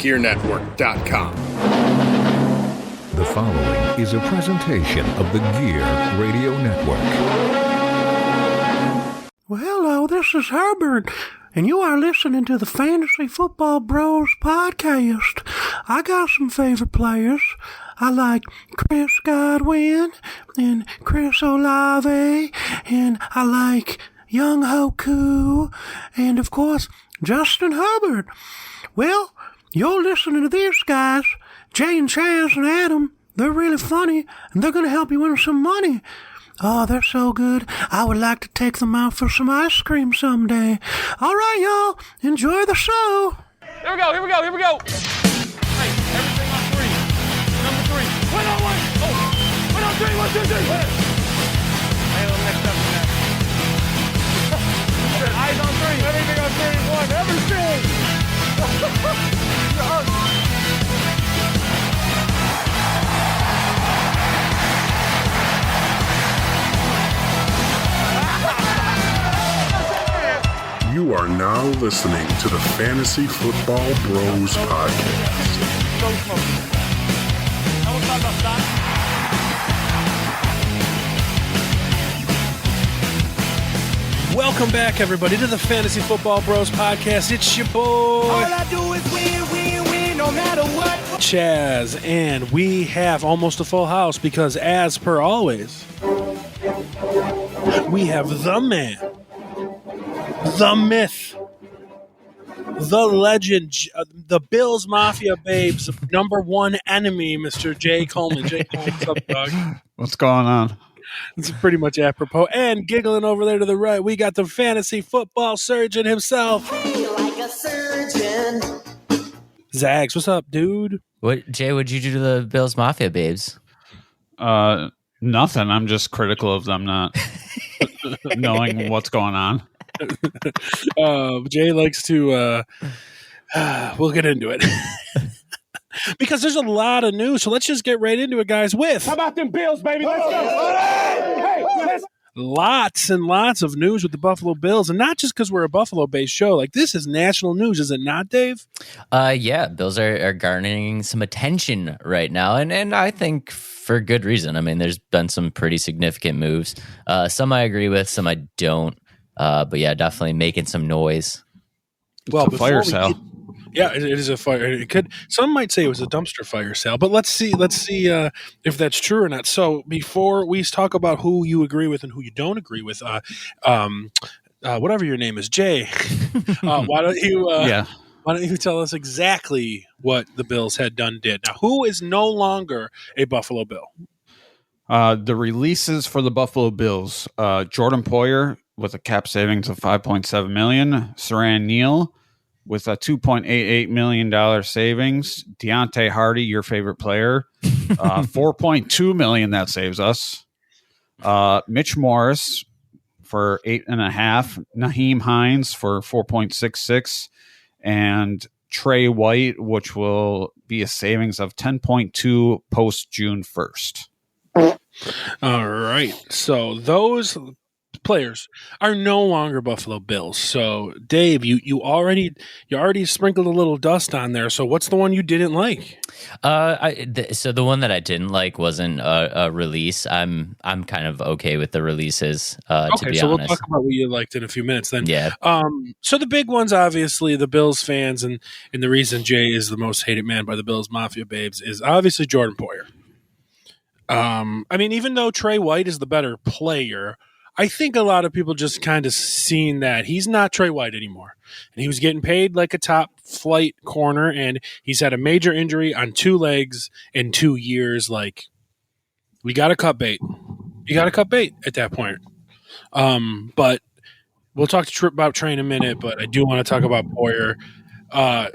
GearNetwork.com. The following is a presentation of the Gear Radio Network. Well, hello, this is Herbert, and you are listening to the Fantasy Football Bros podcast. I got some favorite players. I like Chris Godwin and Chris Olave, and I like Young Hoku, and of course, Justin Hubbard. Well, you're listening to these guys, Jay and Chazz and Adam. They're really funny, and they're going to help you win some money. Oh, they're so good. I would like to take them out for some ice cream someday. All right, y'all. Enjoy the show. Here we go. Hey, everything on three. Number three. Win on one. Oh, win on three. 1, 2, 3. Win. Hey, let's next up from that. Eyes on three. Everything on three. 1. Everything. You are now listening to the Fantasy Football Bros podcast. Welcome back, everybody, to the Fantasy Football Bros podcast. It's your boy, All I do is win, no matter what. Chazz, and we have almost a full house because, as per always, we have the man, the myth, the legend, the Bills Mafia Babes' number one enemy, Mr. Jay Coleman. Jay Coleman, what's up, dog? What's going on? It's pretty much apropos. And giggling over there to the right, we got the fantasy football surgeon himself. Hey, like a surgeon. Zags, what's up, dude? Jay, what'd you do to the Bills Mafia Babes? Nothing. I'm just critical of them not knowing what's going on. Jay likes to we'll get into it. Because there's a lot of news, so let's just get right into it, guys, with How about them Bills, baby? Let's go. Hey, let's lots and lots of news with the Buffalo Bills, and not just because we're a Buffalo-based show. Like, this is national news, is it not, Dave? Yeah, Bills are garnering some attention right now, and I think for good reason. I mean, there's been some pretty significant moves. Some I agree with, some I don't. But yeah, definitely making some noise. Well, It's a fire sale. Yeah, it is a fire. It could. Some might say it was a dumpster fire sale, but let's see if that's true or not. So before we talk about who you agree with and who you don't agree with, whatever your name is, Jay, why don't you tell us exactly what the Bills had did? Now, who is no longer a Buffalo Bill? The releases for the Buffalo Bills: Jordan Poyer with a cap savings of $5.7 million, Saran Neal with a $2.88 million savings, Deontay Hardy, your favorite player, $4.2 million that saves us, Mitch Morris for $8.5, Naheem Hines for $4.66, and Trey White, which will be a savings of $10.2 post June 1st. All right, so those players are no longer Buffalo Bills. So, Dave, you already sprinkled a little dust on there. So, what's the one you didn't like? So the one that I didn't like wasn't a release. I'm kind of okay with the releases. To be so honest, we'll talk about what you liked in a few minutes then. Yeah. So the big ones, obviously, the Bills fans, and the reason Jay is the most hated man by the Bills Mafia Babes is obviously Jordan Poyer. I mean, even though Trey White is the better player, I think a lot of people just kind of seen that he's not Trey White anymore. And he was getting paid like a top flight corner, and he's had a major injury on 2 legs in 2 years. Like, we got to cut bait. You got to cut bait at that point. But we'll talk about Trey in a minute, but I do want to talk about Poyer.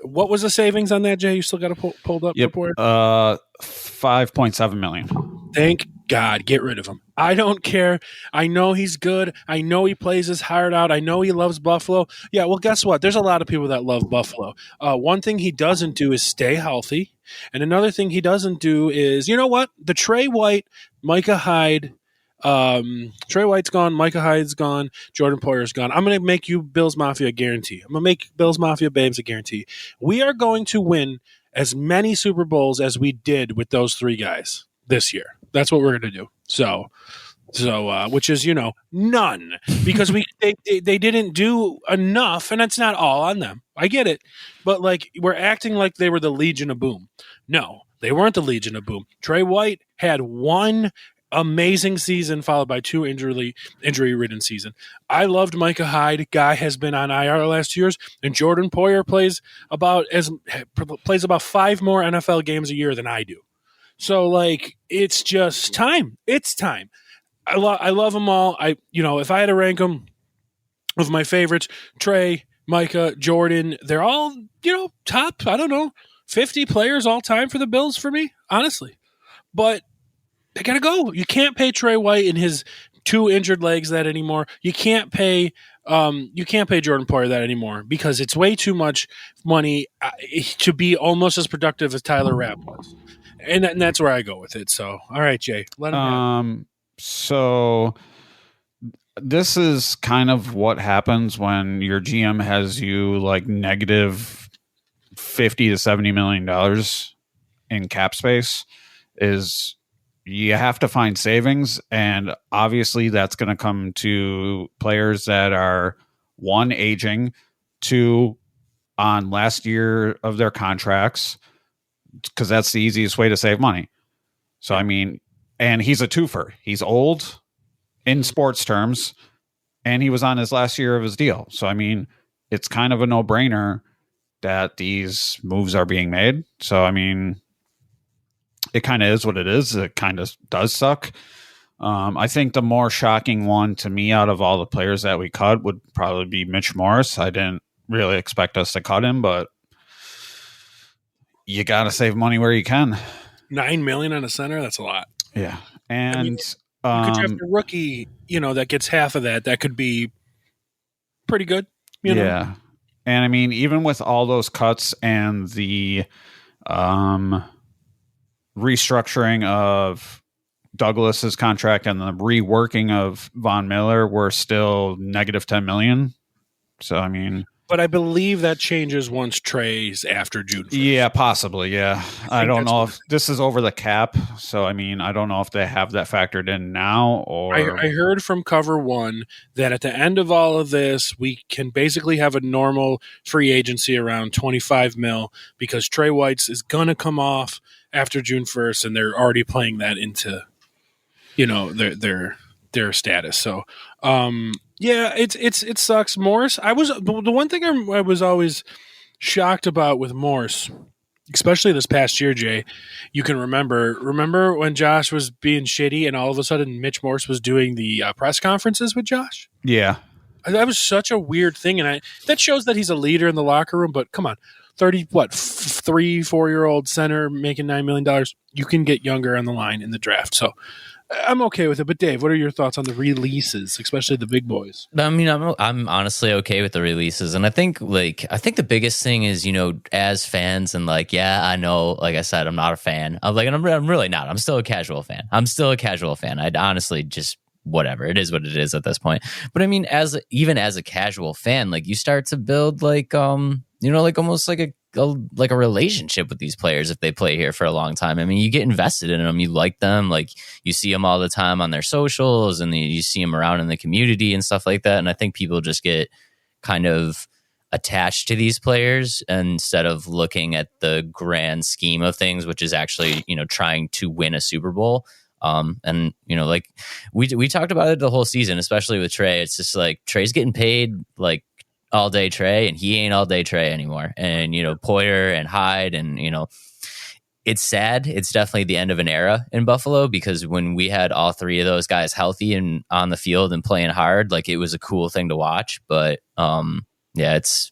What was the savings on that, Jay? You still got to pulled up Yep. for Poyer? $5.7 million. Thank God, get rid of him. I don't care. I know he's good. I know he plays his heart out. I know he loves Buffalo. Yeah, well, guess what? There's a lot of people that love Buffalo. One thing he doesn't do is stay healthy. And another thing he doesn't do is, you know what? The Trey White, Micah Hyde, Trey White's gone, Micah Hyde's gone, Jordan Poyer's gone. I'm going to make you Bills Mafia a guarantee. I'm going to make Bills Mafia babes a guarantee. We are going to win as many Super Bowls as we did with those three guys this year. That's what we're going to do. So, which is, none, because they didn't do enough, and it's not all on them. I get it, but like we're acting like they were the Legion of Boom. No, they weren't the Legion of Boom. Trey White had one amazing season followed by two injury-ridden season. I loved Micah Hyde. Guy has been on IR the last 2 years, and Jordan Poyer plays about 5 more NFL games a year than I do. So like it's just time. It's time. I love them all. If I had to rank them of my favorites, Trey, Micah, Jordan, they're all, top, 50 players all time for the Bills for me, honestly. But they got to go. You can't pay Trey White and his 2 injured legs that anymore. You can't pay Jordan Poyer that anymore because it's way too much money to be almost as productive as Tyler Rapp was. And that's where I go with it. So, all right, Jay, let him have it. So this is kind of what happens when your GM has you like negative $50 to $70 million in cap space. Is you have to find savings, and obviously that's going to come to players that are 1, aging, 2, on last year of their contracts, because that's the easiest way to save money. So I mean, and he's a twofer. He's old in sports terms, and he was on his last year of his deal. So, I mean, it's kind of a no-brainer that these moves are being made. So, I mean, it kind of is what it is. It kind of does suck. I think the more shocking one to me out of all the players that we cut would probably be Mitch Morris. I didn't really expect us to cut him, but you got to save money where you can. $9 million on a center, that's a lot. Yeah. And you could draft a rookie, that gets half of that. That could be pretty good. Yeah. And I mean, even with all those cuts and the restructuring of Douglas's contract and the reworking of Von Miller, we're still negative 10 million. So, I mean, but I believe that changes once Trey's after June 1st. Yeah, possibly. Yeah. I don't know if this is over the cap. So, I mean, I don't know if they have that factored in now or. I heard from Cover One that at the end of all of this, we can basically have a normal free agency around 25 mil because Trey White's is going to come off after June 1st, and they're already playing that into, their status. So, yeah, it sucks. Morse, the one thing I was always shocked about with Morse, especially this past year, Jay, you can remember when Josh was being shitty and all of a sudden Mitch Morse was doing the press conferences with Josh? Yeah. That was such a weird thing, and that shows that he's a leader in the locker room, but come on. 3-4-year-old center making $9 million. You can get younger on the line in the draft. So I'm okay with it. But Dave, what are your thoughts on the releases, especially the big boys? I mean, I'm honestly okay with the releases, and I think the biggest thing is, as fans, and I know, like I said, I'm not a fan. I'm really not. I'm still a casual fan. I'd honestly just whatever. It is what it is at this point. But I mean, even as a casual fan, you start to build almost like a relationship with these players if they play here for a long time. I mean, you get invested in them, you like them, you see them all the time on their socials, and you see them around in the community and stuff like that. And I think people just get kind of attached to these players instead of looking at the grand scheme of things, which is actually, trying to win a Super Bowl. And we talked about it the whole season, especially with Trey. It's just Trey's getting paid all day Trey, and he ain't all day Trey anymore. And Poyer and Hyde, and it's sad. It's definitely the end of an era in Buffalo, because when we had all three of those guys healthy and on the field and playing hard, it was a cool thing to watch. But it's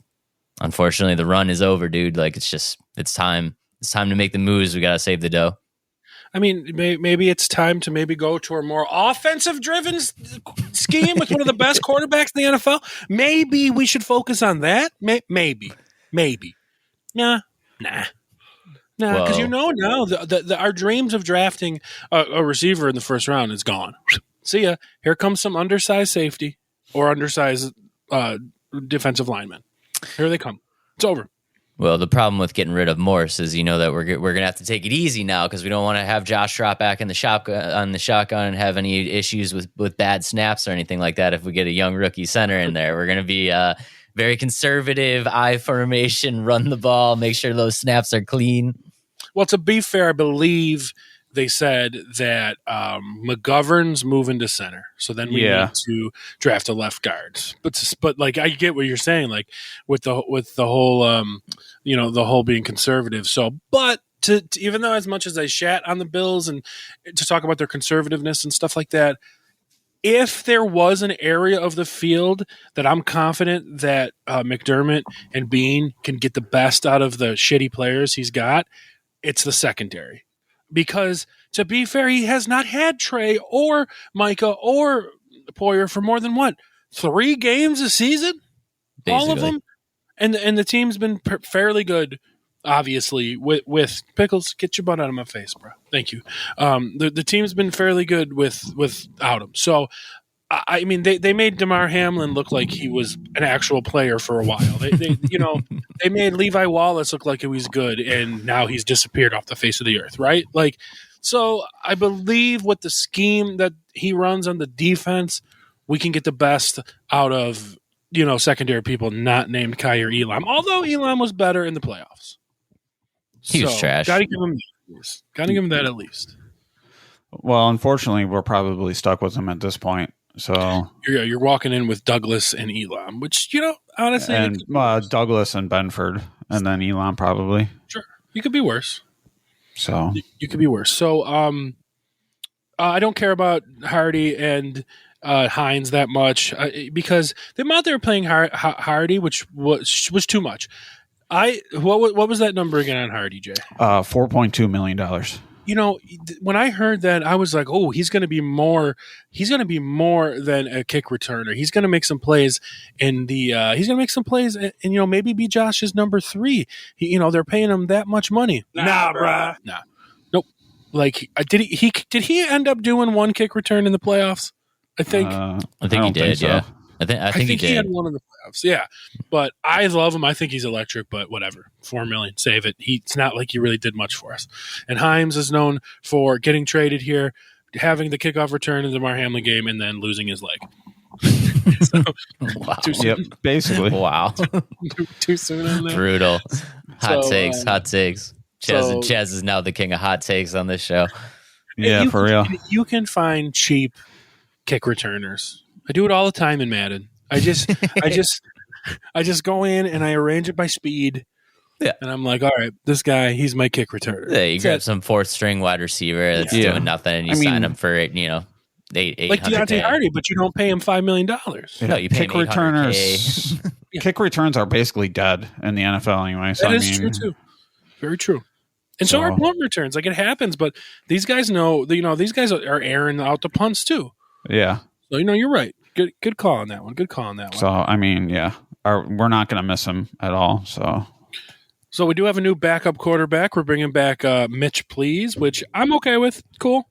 unfortunately the run is over, dude. It's time to make the moves. We gotta save the dough. I mean, maybe it's time to maybe go to a more offensive-driven scheme with one of the best quarterbacks in the NFL. Maybe we should focus on that. Maybe. Nah. Because now our dreams of drafting a receiver in the first round is gone. See ya. Here comes some undersized safety or undersized defensive linemen. Here they come. It's over. Well, the problem with getting rid of Morse is, that we're going to have to take it easy now because we don't want to have Josh drop back in the shotgun and have any issues with bad snaps or anything like that. If we get a young rookie center in there, we're going to be very conservative, I formation, run the ball, make sure those snaps are clean. Well, to be fair, I believe they said that McGovern's moving to center, so then we need to draft a left guard. But like I get what you're saying, like with the whole the whole being conservative. So, but to even though as much as I shat on the Bills and to talk about their conservativeness and stuff like that, if there was an area of the field that I'm confident that McDermott and Bean can get the best out of the shitty players he's got, it's the secondary. Because, to be fair, he has not had Trey or Micah or Poyer for more than, 3 games a season? Basically. All of them? And the team's been fairly good, obviously, with Pickles. Get your butt out of my face, bro. Thank you. The team's been fairly good without him. So, I mean, they made Damar Hamlin look like he was an actual player for a while. They made Levi Wallace look like he was good, and now he's disappeared off the face of the earth, right? Like, so I believe with the scheme that he runs on the defense, we can get the best out of secondary people not named Kyer Elam. Although Elam was better in the playoffs, he was trash. Got to give him that at least. Well, unfortunately, we're probably stuck with him at this point. So you're walking in with Douglas and Elam, which honestly, and Douglas and Benford, and then Elam probably. Sure, you could be worse. So you could be worse. So I don't care about Hardy and Hines that much because the amount they were playing Hardy, which was too much. What was that number again on Hardy, Jay? $4.2 million. When I heard that, I was like, "Oh, he's going to be more. He's going to be more than a kick returner. He's going to make some plays in the. He's going to make some plays, and maybe be Josh's number 3. They're paying him that much money. Nah, bruh. Nah, nope. Like, did he end up doing 1 kick return in the playoffs? I think he did. So. Yeah. I think he had 1 in the playoffs. Yeah, but I love him. I think he's electric. But whatever, $4 million, save it. It's not like he really did much for us. And Himes is known for getting traded here, having the kickoff return in the Damar Hamlin game, and then losing his leg. Wow. Too soon. Yep, basically. Wow. Too soon on that. Brutal. Hot takes. So, Chazz is now the king of hot takes on this show. Yeah, for real. You can find cheap kick returners. I do it all the time in Madden. I just go in and I arrange it by speed. Yeah. And I'm like, all right, this guy, he's my kick returner. Yeah, you grab some 4th string wide receiver that's doing nothing, and you sign him for $800K. Like Deontay Hardy, but you don't pay him $5 million. No, you pay kick returners. Kick returns are basically dead in the NFL anyway. So that is true too. Very true. And so are punt returns. Like, it happens, but these guys know. These guys are airing out the punts too. Yeah. So you're right. Good call on that one. So I mean, we're not going to miss him at all. So we do have a new backup quarterback. We're bringing back Mitch, please, which I'm okay with. Cool.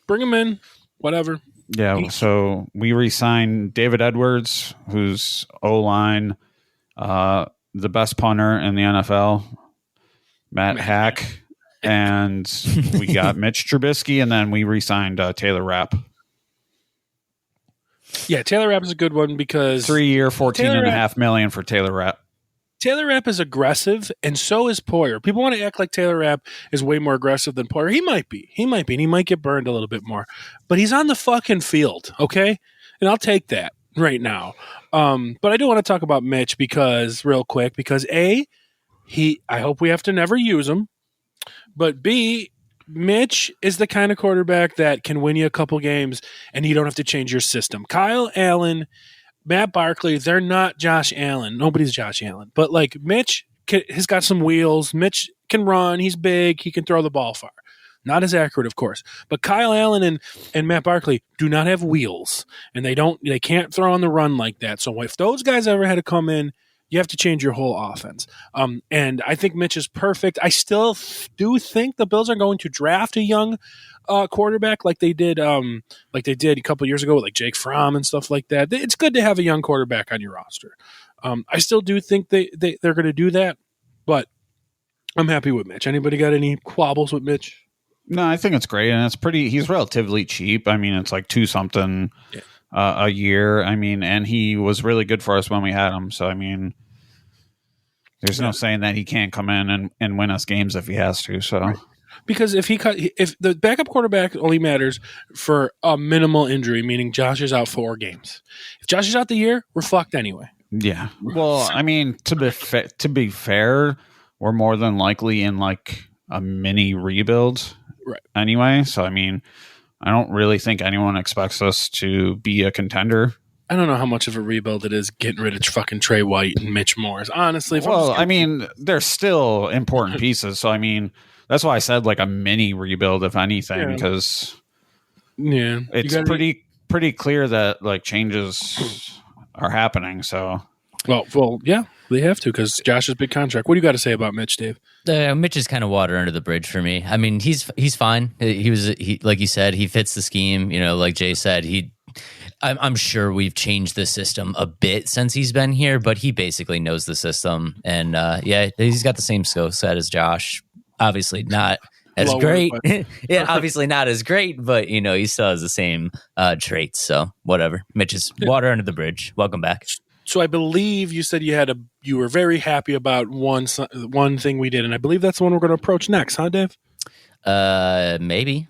Bring him in. Whatever. Yeah. So we re-signed David Edwards, who's O-line, the best punter in the NFL, Matt Hack, and we got Mitch Trubisky, and then we re-signed Taylor Rapp. Yeah, Taylor Rapp is a good one because 3-year, $14.5 million for Taylor Rapp. Taylor Rapp is aggressive, and so is Poyer. People want to act like Taylor Rapp is way more aggressive than Poyer. He might be, and he might get burned a little bit more. But he's on the fucking field, okay? And I'll take that right now. But I do want to talk about Mitch real quick, because A, I hope we have to never use him. But B, Mitch is the kind of quarterback that can win you a couple games, and you don't have to change your system. Kyle Allen, Matt Barkley, they're not Josh Allen. Nobody's Josh Allen. But, like, Mitch has got some wheels. Mitch can run. He's big. He can throw the ball far. Not as accurate, of course. But Kyle Allen and Matt Barkley do not have wheels, and they can't throw on the run like that. So if those guys ever had to come in, you have to change your whole offense. And I think Mitch is perfect. I still do think the Bills are going to draft a young quarterback like they did a couple years ago with like Jake Fromm and stuff like that. It's good to have a young quarterback on your roster. I still do think they're going to do that, but I'm happy with Mitch. Anybody got any quabbles with Mitch? No, I think it's great, and it's pretty. He's relatively cheap. I mean, it's like $2 something a year. I mean, and he was really good for us when we had him. So I mean, there's no saying that he can't come in and win us games if he has to. So. Right. Because if the backup quarterback only matters for a minimal injury, meaning Josh is out 4 games. If Josh is out the year, we're fucked anyway. Yeah. Well, I mean, to be fair, we're more than likely in like a mini rebuild. Right. Anyway, so I mean, I don't really think anyone expects us to be a contender. I don't know how much of a rebuild it is getting rid of fucking Trey White and Mitch Morris. Honestly, I mean, they're still important pieces. So I mean, that's why I said like a mini rebuild, if anything, because it's pretty clear that like changes are happening. So well, yeah, they have to because Josh's big contract. What do you got to say about Mitch, Dave? Mitch is kind of water under the bridge for me. I mean, he's fine. He like you said, he fits the scheme. You know, like Jay said, I'm sure we've changed the system a bit since he's been here, but he basically knows the system. And he's got the same skill set as Josh. Obviously not as great. Obviously not as great, but you know, he still has the same traits. So whatever. Mitch is water under the bridge. Welcome back. So I believe you said you were very happy about one thing we did, and I believe that's the one we're going to approach next, huh, Dave? Maybe.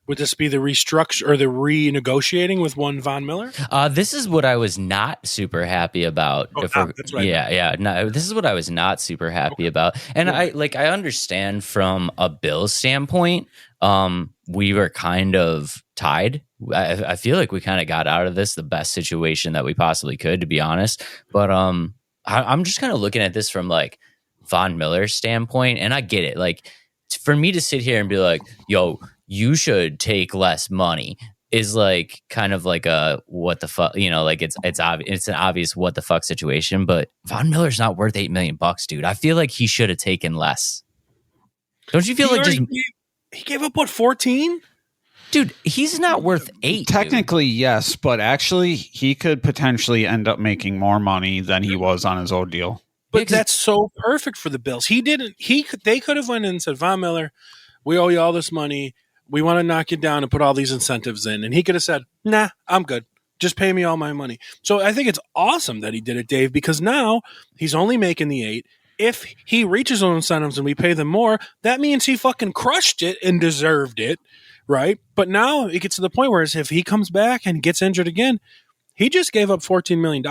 Would this be the restructure or the renegotiating with one Von Miller? This is what I was not super happy about. That's right. Yeah. No, this is what I was not super happy about. And I understand from a Bills standpoint, we were kind of tied. I feel like we kind of got out of this the best situation that we possibly could, to be honest. But I'm just kind of looking at this from like Von Miller's standpoint, and I get it. Like for me to sit here and be like, "Yo, you should take less money," is like kind of like a what the fuck, you know, like it's an obvious what the fuck situation. But Von Miller's not worth $8 million, dude. I feel like he should have taken less. Don't you feel he gave up what 14? Dude, he's not worth 8. Technically, yes, but actually, he could potentially end up making more money than he was on his old deal. But that's so perfect for the Bills. They could have went in and said, Von Miller, we owe you all this money. We want to knock you down and put all these incentives in. And he could have said, nah, I'm good. Just pay me all my money. So I think it's awesome that he did it, Dave, because now he's only making the 8. If he reaches those incentives and we pay them more, that means he fucking crushed it and deserved it, right? But now it gets to the point where if he comes back and gets injured again, he just gave up $14 million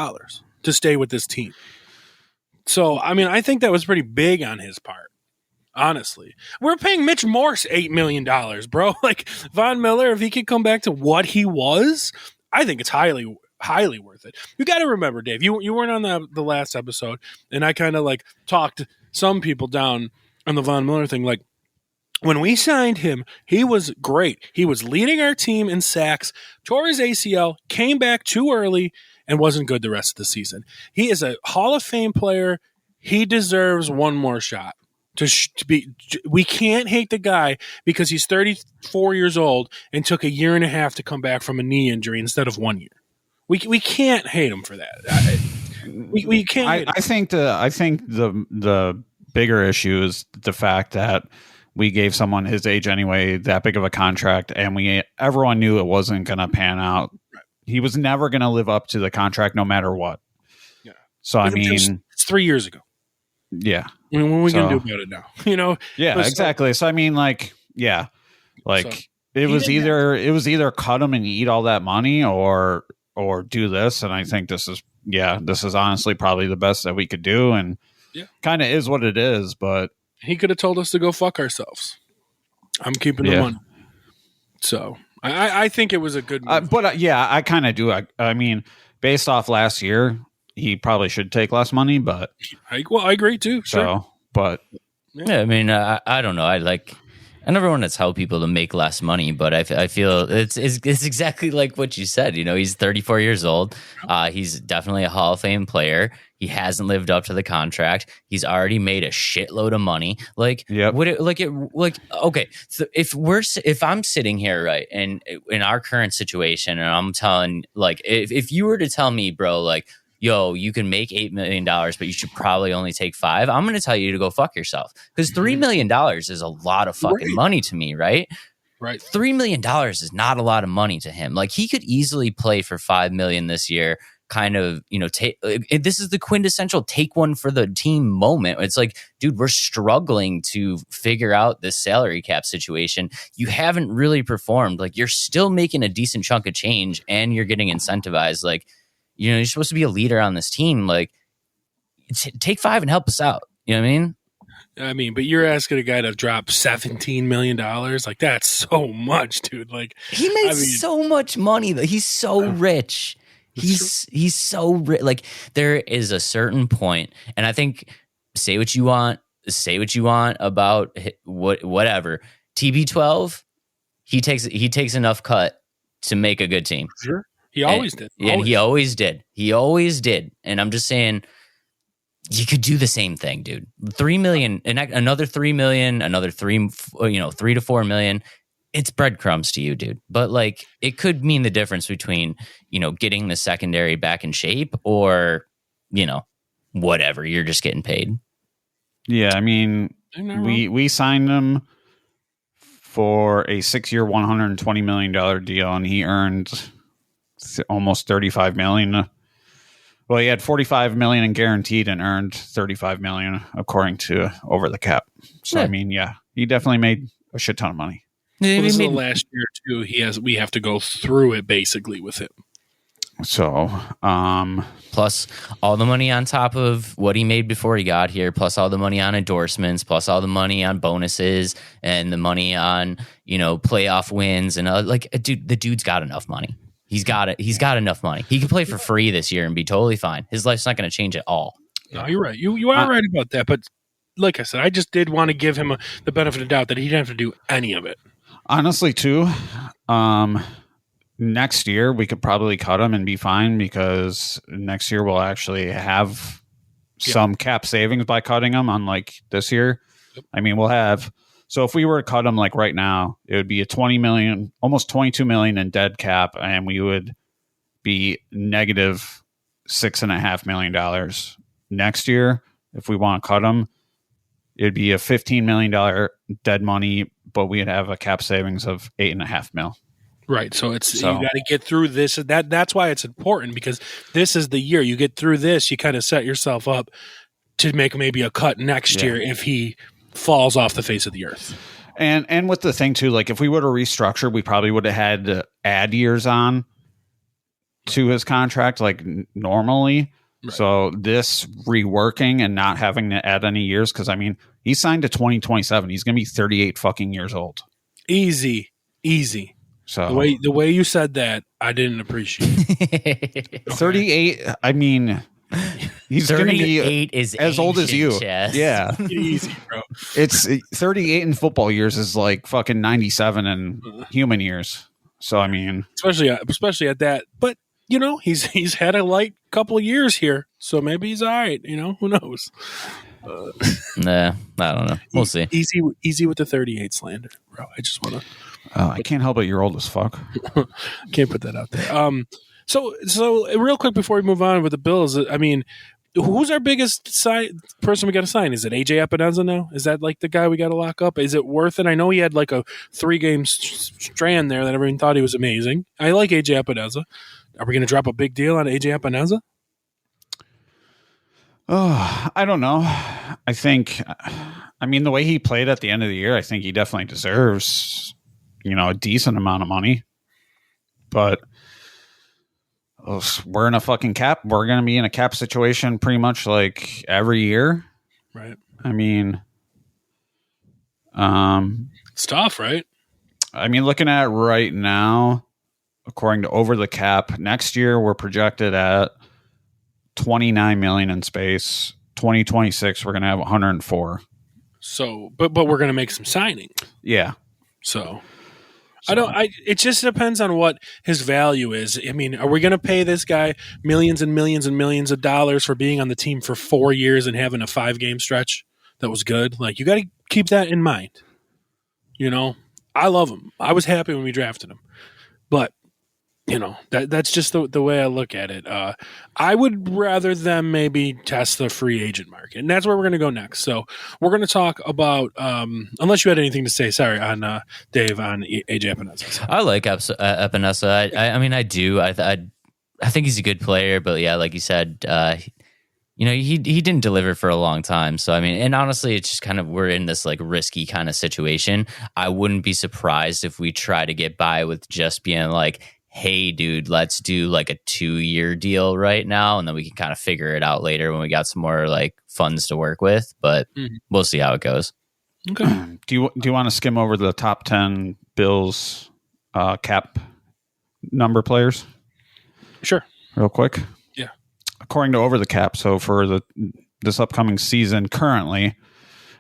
to stay with this team. So, I mean, I think that was pretty big on his part, honestly. We're paying Mitch Morse $8 million, bro. Like, Von Miller, if he could come back to what he was, I think it's highly worth it. You got to remember, Dave, you weren't on the last episode, and I kind of like talked some people down on the Von Miller thing. Like, when we signed him, he was great. He was leading our team in sacks, tore his ACL, came back too early, and wasn't good the rest of the season. He is a Hall of Fame player. He deserves one more shot. We can't hate the guy because he's 34 years old and took 1.5 years to come back from a knee injury instead of 1 year. We can't hate him for that. We can't. I think the bigger issue is the fact that we gave someone his age anyway that big of a contract, and everyone knew it wasn't going to pan out. Right. He was never going to live up to the contract, no matter what. Yeah. So it's 3 years ago. Yeah. I mean, what are we going to do about it now? You know. Yeah. Exactly. So I mean, like, yeah, like it was either cut him and eat all that money, or do this. And I think this is honestly probably the best that we could do, and kind of is what it is. But he could have told us to go fuck ourselves. I'm keeping the money. So I think it was a good move. But I kind of do. I mean, based off last year, he probably should take less money. But I agree too. Sure. So, but I mean, I don't know. I never want to tell people to make less money, but I feel it's exactly like what you said. You know, he's 34 years old. He's definitely a Hall of Fame player. He hasn't lived up to the contract. He's already made a shitload of money. Like, okay. So if I'm sitting here, right, and in our current situation, and I'm telling, like, if you were to tell me, bro, like, yo, you can make $8 million, but you should probably only take 5. I'm going to tell you to go fuck yourself, because $3 million is a lot of fucking money to me, right? Right. $3 million is not a lot of money to him. Like, he could easily play for $5 million this year. Kind of, you know, this is the quintessential take one for the team moment. It's like, dude, we're struggling to figure out this salary cap situation. You haven't really performed. Like, you're still making a decent chunk of change, and you're getting incentivized. Like, you know, you're supposed to be a leader on this team. Like, take 5 and help us out. You know what I mean? But you're asking a guy to drop $17 million. Like, that's so much, dude. Like, he made so much money. He's so rich. He's so rich. Like, there is a certain point, and I think say what you want about whatever. TB12, he takes enough cut to make a good team. Sure. He always did. And he always did. He always did. And I'm just saying, you could do the same thing, dude. 3 million, and another 3 million, another 3 to 4 million. It's breadcrumbs to you, dude. But, like, it could mean the difference between, you know, getting the secondary back in shape, or, you know, whatever. You're just getting paid. Yeah, I mean, we signed him for a 6-year, $120 million deal, and he earned almost $35 million. Well, he had $45 million in guaranteed and earned $35 million according to Over the Cap. So, yeah. I mean, yeah, he definitely made a shit ton of money. Well, this is the last year too. We have to go through it basically with him. So, plus all the money on top of what he made before he got here, plus all the money on endorsements, plus all the money on bonuses, and the money on, you know, playoff wins, and dude, the dude's got enough money. He's got it. He's got enough money. He can play for free this year and be totally fine. His life's not going to change at all. No, you're right. You are right about that. But like I said, I just did want to give him the benefit of the doubt that he didn't have to do any of it. Honestly, too, next year we could probably cut him and be fine, because next year we'll actually have some cap savings by cutting him, unlike this year. Yep. I mean, we'll have. So if we were to cut him like right now, it would be a $20 million, almost $22 million in dead cap, and we would be negative $6.5 million next year. If we want to cut him, it'd be a $15 million dead money, but we'd have a cap savings of $8.5 million. Right. So you got to get through this. That's why it's important, because this is the year you get through this. You kind of set yourself up to make maybe a cut next year if he falls off the face of the earth. And with the thing too, like, if we would have restructured, we probably would have had to add years on to his contract, like normally. Right. So this reworking and not having to add any years, because I mean, he signed to 2027. He's going to be 38 fucking years old. Easy. So the way you said that, I didn't appreciate. 38. I mean, he's going to be as old as you. Chazz. Yeah, easy, bro. It's 38 in football years is like fucking 97 in human years. So I mean, especially at that, but. You know, he's had a light couple of years here, so maybe he's all right. You know, who knows? Nah, I don't know. We'll see. Easy with the 38 slander, bro. I just want to. I can't help it. You're old as fuck. Can't put that out there. So real quick before we move on with the Bills, I mean, who's our biggest person we got to sign? Is it AJ Epenesa now? Is that like the guy we got to lock up? Is it worth it? I know he had like a 3-game strand there that everyone thought he was amazing. I like AJ Epenesa. Are we going to drop a big deal on AJ Epenesa? Oh, I don't know. I mean, the way he played at the end of the year, I think he definitely deserves, you know, a decent amount of money. But we're in a fucking cap. We're going to be in a cap situation pretty much like every year. Right. I mean, it's tough, right? I mean, looking at it right now, according to Over the Cap, next year we're projected at $29 million in space. 2026 we're going to have 104. So, but we're going to make some signings. Yeah. So it just depends on what his value is. I mean, are we going to pay this guy millions and millions and millions of dollars for being on the team for 4 years and having a 5-game stretch that was good? Like, you got to keep that in mind. You know, I love him. I was happy when we drafted him, but you know, that's just the way I look at it. I would rather them maybe test the free agent market, and that's where we're going to go next. So we're going to talk about, unless you had anything to say, sorry, on Dave, on AJ Epenesa. I like Epenesa. I mean, I do. I think he's a good player, but yeah, like you said, you know, he didn't deliver for a long time. So, I mean, and honestly, it's just kind of, we're in this like risky kind of situation. I wouldn't be surprised if we try to get by with just being like, hey, dude, let's do like a 2-year deal right now, and then we can kind of figure it out later when we got some more like funds to work with. But we'll see how it goes. Okay. Do you want to skim over the top 10 Bills cap number players? Sure. Real quick. Yeah. According to Over the Cap, so for this upcoming season currently,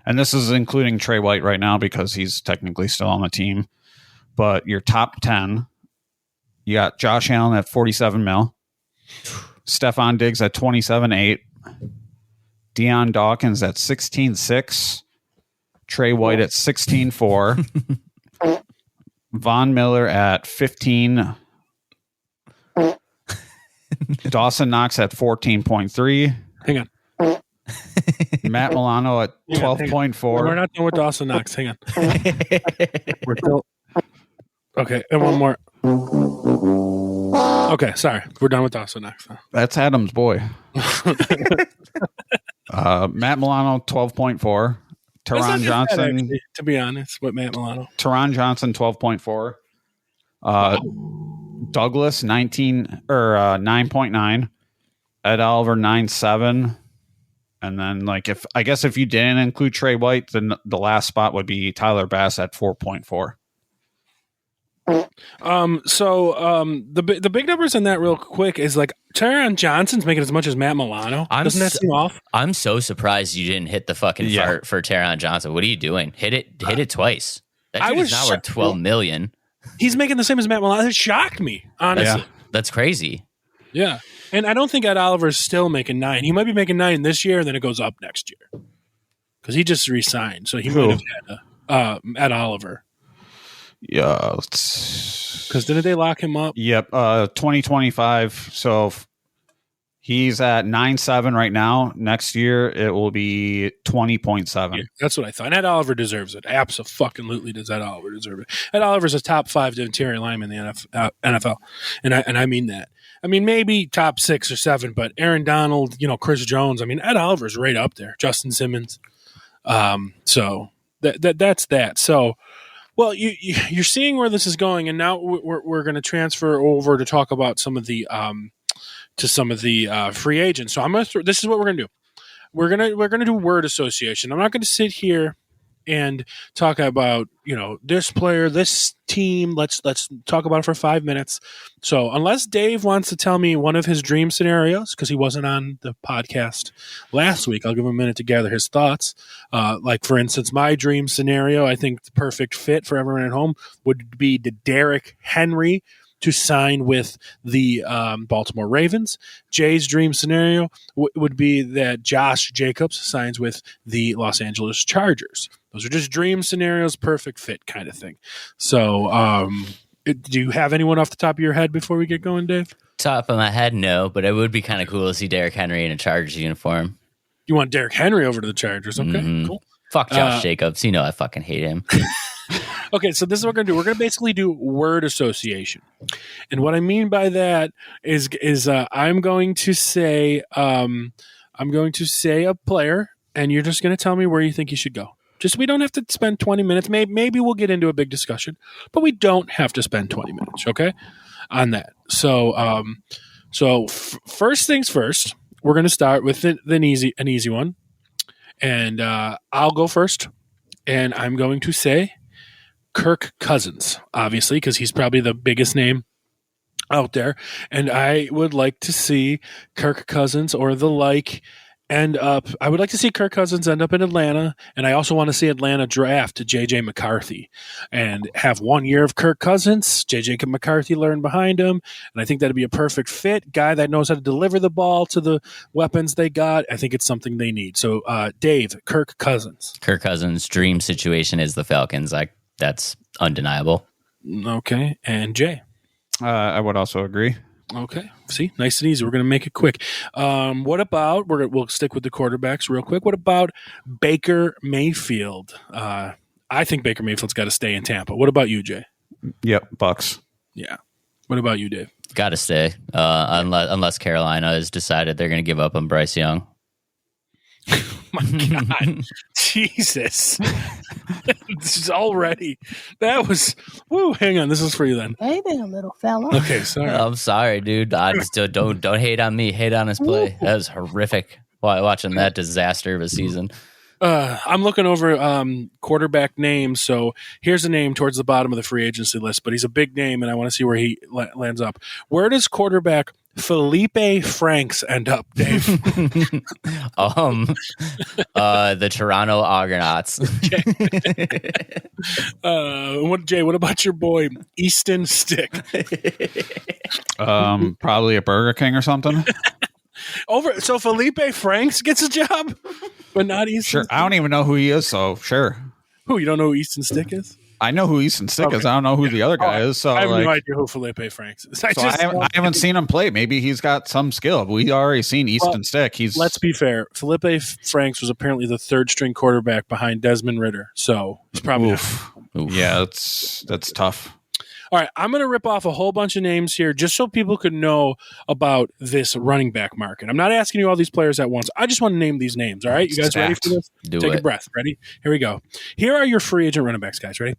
and this is including Trey White right now because he's technically still on the team, but your top 10. You got Josh Allen at 47 mil, Stephon Diggs at 27.8, Deion Dawkins at 16.6, Trey White at 16.4, Von Miller at 15, Dawson Knox at 14.3. Hang on. Matt Milano at 12.4. We're not done with Dawson Knox. Hang on. We're still. Okay, and one more. Okay, sorry. We're done with Dawson Knox. That's Adam's boy. Matt Milano, 12.4. Teron Johnson, actually, to be honest, with Matt Milano. Teron Johnson, 12.4. Douglas, 9.9. Ed Oliver, 9.7. And then, like, if you didn't include Trey White, then the last spot would be Tyler Bass at 4.4. The big numbers in that real quick is like Teron Johnson's making as much as Matt Milano. Doesn't that seem off? I'm so surprised you didn't hit the fucking fart for Teron Johnson. What are you doing? Hit it twice. That dude is now worth $12 million. He's making the same as Matt Milano. It shocked me, honestly. That's crazy. Yeah. And I don't think Ed Oliver's still making 9. He might be making 9 this year, and then it goes up next year. Because he just re-signed. So he might have had Ed Oliver. Yeah. Because didn't they lock him up? Yep. 2025. So he's at 9.7 right now. Next year, it will be 20.7. Yeah, that's what I thought. And Ed Oliver deserves it. Absolutely does Ed Oliver deserve it. Ed Oliver's a top 5 interior lineman in the NFL. And I mean that. I mean, maybe top 6 or 7, but Aaron Donald, Chris Jones. I mean, Ed Oliver's right up there. Justin Simmons. So that's that. So, well, you're seeing where this is going, and now we're going to transfer over to talk about some of the free agents. So this is what we're going to do. We're gonna do word association. I'm not going to sit here and talk about this player, this team. Let's talk about it for 5 minutes. So unless Dave wants to tell me one of his dream scenarios, because he wasn't on the podcast last week, I'll give him a minute to gather his thoughts. Like for instance, my dream scenario, I think the perfect fit for everyone at home would be the Derrick Henry to sign with the Baltimore Ravens. Jay's dream scenario would be that Josh Jacobs signs with the Los Angeles Chargers. Those are just dream scenarios, perfect fit kind of thing. So do you have anyone off the top of your head before we get going, Dave? Top of my head, no, but it would be kind of cool to see Derrick Henry in a Chargers uniform. You want Derrick Henry over to the Chargers? Okay, cool. Fuck Josh Jacobs. I fucking hate him. Okay, so this is what we're going to do. We're going to basically do word association. And what I mean by that is I'm going to say a player, and you're just going to tell me where you think he should go. Just we don't have to spend 20 minutes. Maybe we'll get into a big discussion, but we don't have to spend 20 minutes, okay, on that. So first things first, we're going to start with an easy one. And I'll go first, and I'm going to say Kirk Cousins, obviously, because he's probably the biggest name out there. And I would like to see Kirk Cousins or the like end up. I would like to see Kirk Cousins end up in Atlanta, and I also want to see Atlanta draft J.J. McCarthy and have 1 year of Kirk Cousins. J.J. McCarthy learn behind him, and I think that'd be a perfect fit. Guy that knows how to deliver the ball to the weapons they got. I think it's something they need. So, Dave, Kirk Cousins. Kirk Cousins' dream situation is the Falcons. That's undeniable. Okay, and Jay. I would also agree. Okay. See, nice and easy. We're going to make it quick. What about we'll stick with the quarterbacks real quick. What about Baker Mayfield? I think Baker Mayfield's got to stay in Tampa. What about you, Jay? Yep, Bucks. Yeah. What about you, Dave? Got to stay unless Carolina has decided they're going to give up on Bryce Young. My God, Jesus! This is already. That was. Woo! Hang on, this is for you then. Hey there, little fella. Okay, sorry. I'm sorry, dude. I just don't hate on me. Hate on his play. That was horrific. Watching that disaster of a season. I'm looking over quarterback names. So here's a name towards the bottom of the free agency list, but he's a big name, and I want to see where he lands up. Where does quarterback Felipe Franks end up, Dave? The Toronto Argonauts. Jay, what about your boy Easton Stick? Probably a Burger King or something. So Felipe Franks gets a job, but not Easton. Sure, Stick? I don't even know who he is. So sure. Who, you don't know who Easton Stick is? I know who Easton Stick is. I don't know who the other guy is. So I have no idea who Felipe Franks is. I haven't seen him play. Maybe he's got some skill. We already seen Easton Stick. Let's be fair. Felipe Franks was apparently the third string quarterback behind Desmond Ritter. So it's probably Oof. Yeah, that's tough. All right, I'm going to rip off a whole bunch of names here just so people could know about this running back market. I'm not asking you all these players at once. I just want to name these names, all right? You guys ready for this? Take a breath. Ready? Here we go. Here are your free agent running backs, guys. Ready?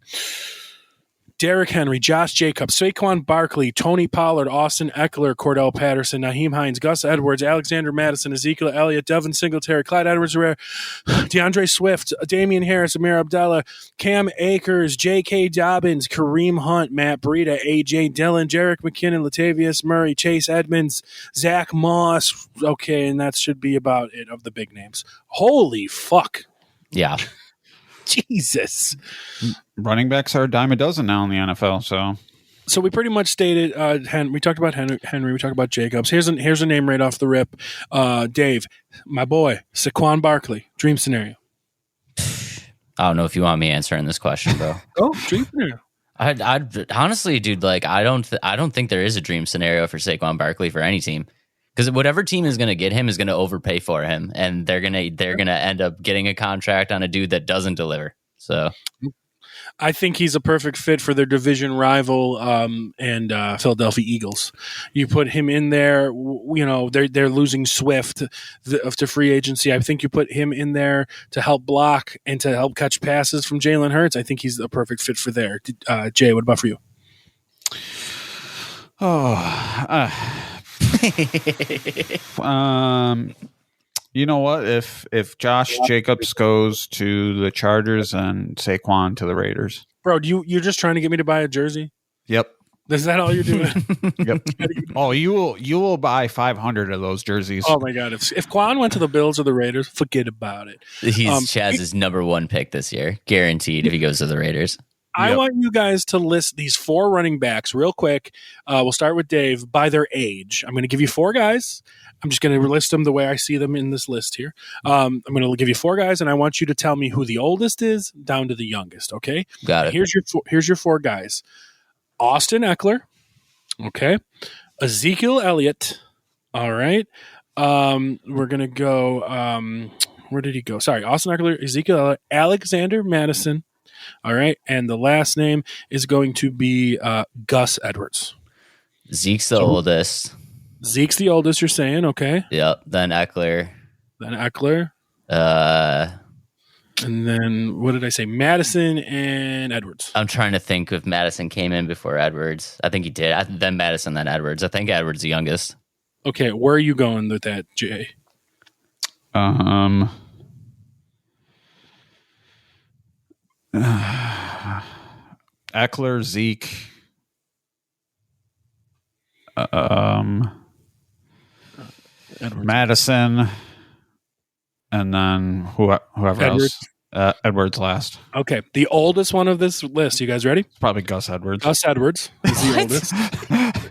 Derrick Henry, Josh Jacobs, Saquon Barkley, Tony Pollard, Austin Eckler, Cordell Patterson, Naheem Hines, Gus Edwards, Alexander Madison, Ezekiel Elliott, Devin Singletary, Clyde Edwards-Helaire, DeAndre Swift, Damian Harris, Amir Abdallah, Cam Akers, J.K. Dobbins, Kareem Hunt, Matt Breida, A.J. Dillon, Jerick McKinnon, Latavius Murray, Chase Edmonds, Zach Moss. Okay, and that should be about it of the big names. Holy fuck. Yeah. Jesus. Running backs are a dime a dozen now in the NFL. So we pretty much stated. We talked about Henry. We talked about Jacobs. Here's a name right off the rip. Dave, my boy, Saquon Barkley. Dream scenario. I don't know if you want me answering this question, bro. Dream scenario. I honestly, dude, like I don't think there is a dream scenario for Saquon Barkley for any team. Because whatever team is going to get him is going to overpay for him, and they're gonna end up getting a contract on a dude that doesn't deliver. So, I think he's a perfect fit for their division rival and Philadelphia Eagles. You put him in there. You know they're losing Swift to free agency. I think you put him in there to help block and to help catch passes from Jalen Hurts. I think he's a perfect fit for there. Jay, what about for you? You know what? If Josh Jacobs goes to the Chargers and Saquon to the Raiders, bro, you're just trying to get me to buy a jersey? Yep. Is that all you're doing? Yep. Oh, you will buy 500 of those jerseys. Oh my God! If Quan went to the Bills or the Raiders, forget about it. He's Chazz's number one pick this year, guaranteed. If he goes to the Raiders. I want you guys to list these 4 running backs real quick. We'll start with Dave by their age. I'm going to give you 4 guys. I'm just going to list them the way I see them in this list here. I'm going to give you 4 guys, and I want you to tell me who the oldest is down to the youngest. Okay, got it. Here's your 4 guys: Austin Eckler. Okay, Ezekiel Elliott. All right. We're going to go. Where did he go? Sorry, Austin Eckler, Ezekiel Elliott, Alexander Madison. All right, and the last name is going to be Gus Edwards. Zeke's the oldest. Zeke's the oldest, you're saying, okay. Yep, then Eckler. And then, what did I say? Madison and Edwards. I'm trying to think if Madison came in before Edwards. I think he did. Then Madison, then Edwards. I think Edwards the youngest. Okay, where are you going with that, Jay? Eckler, Zeke, Madison, and then whoever Edwards. else. Edwards last. Okay, the oldest one of this list. You guys ready? Probably Gus Edwards. Gus Edwards is the oldest.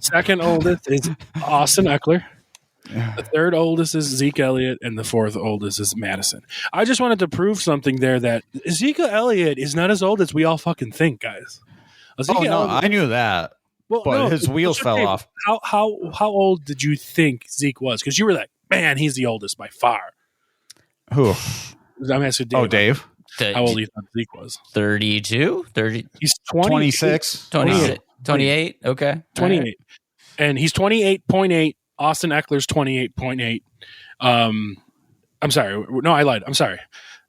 Second oldest is Austin Eckler. Yeah. The third oldest is Zeke Elliott, and the fourth oldest is Madison. I just wanted to prove something there that Zeke Elliott is not as old as we all fucking think, guys. Oh no, I knew that, but his wheels fell off. How old did you think Zeke was? Because you were like, man, he's the oldest by far. Who? I'm asking Dave. Oh, Dave. How old do you thought Zeke was? 32? 30? He's 26. 28? Okay. 28. Right. And he's 28.8. Austin Eckler's 28.8. I'm sorry. No, I lied. I'm sorry.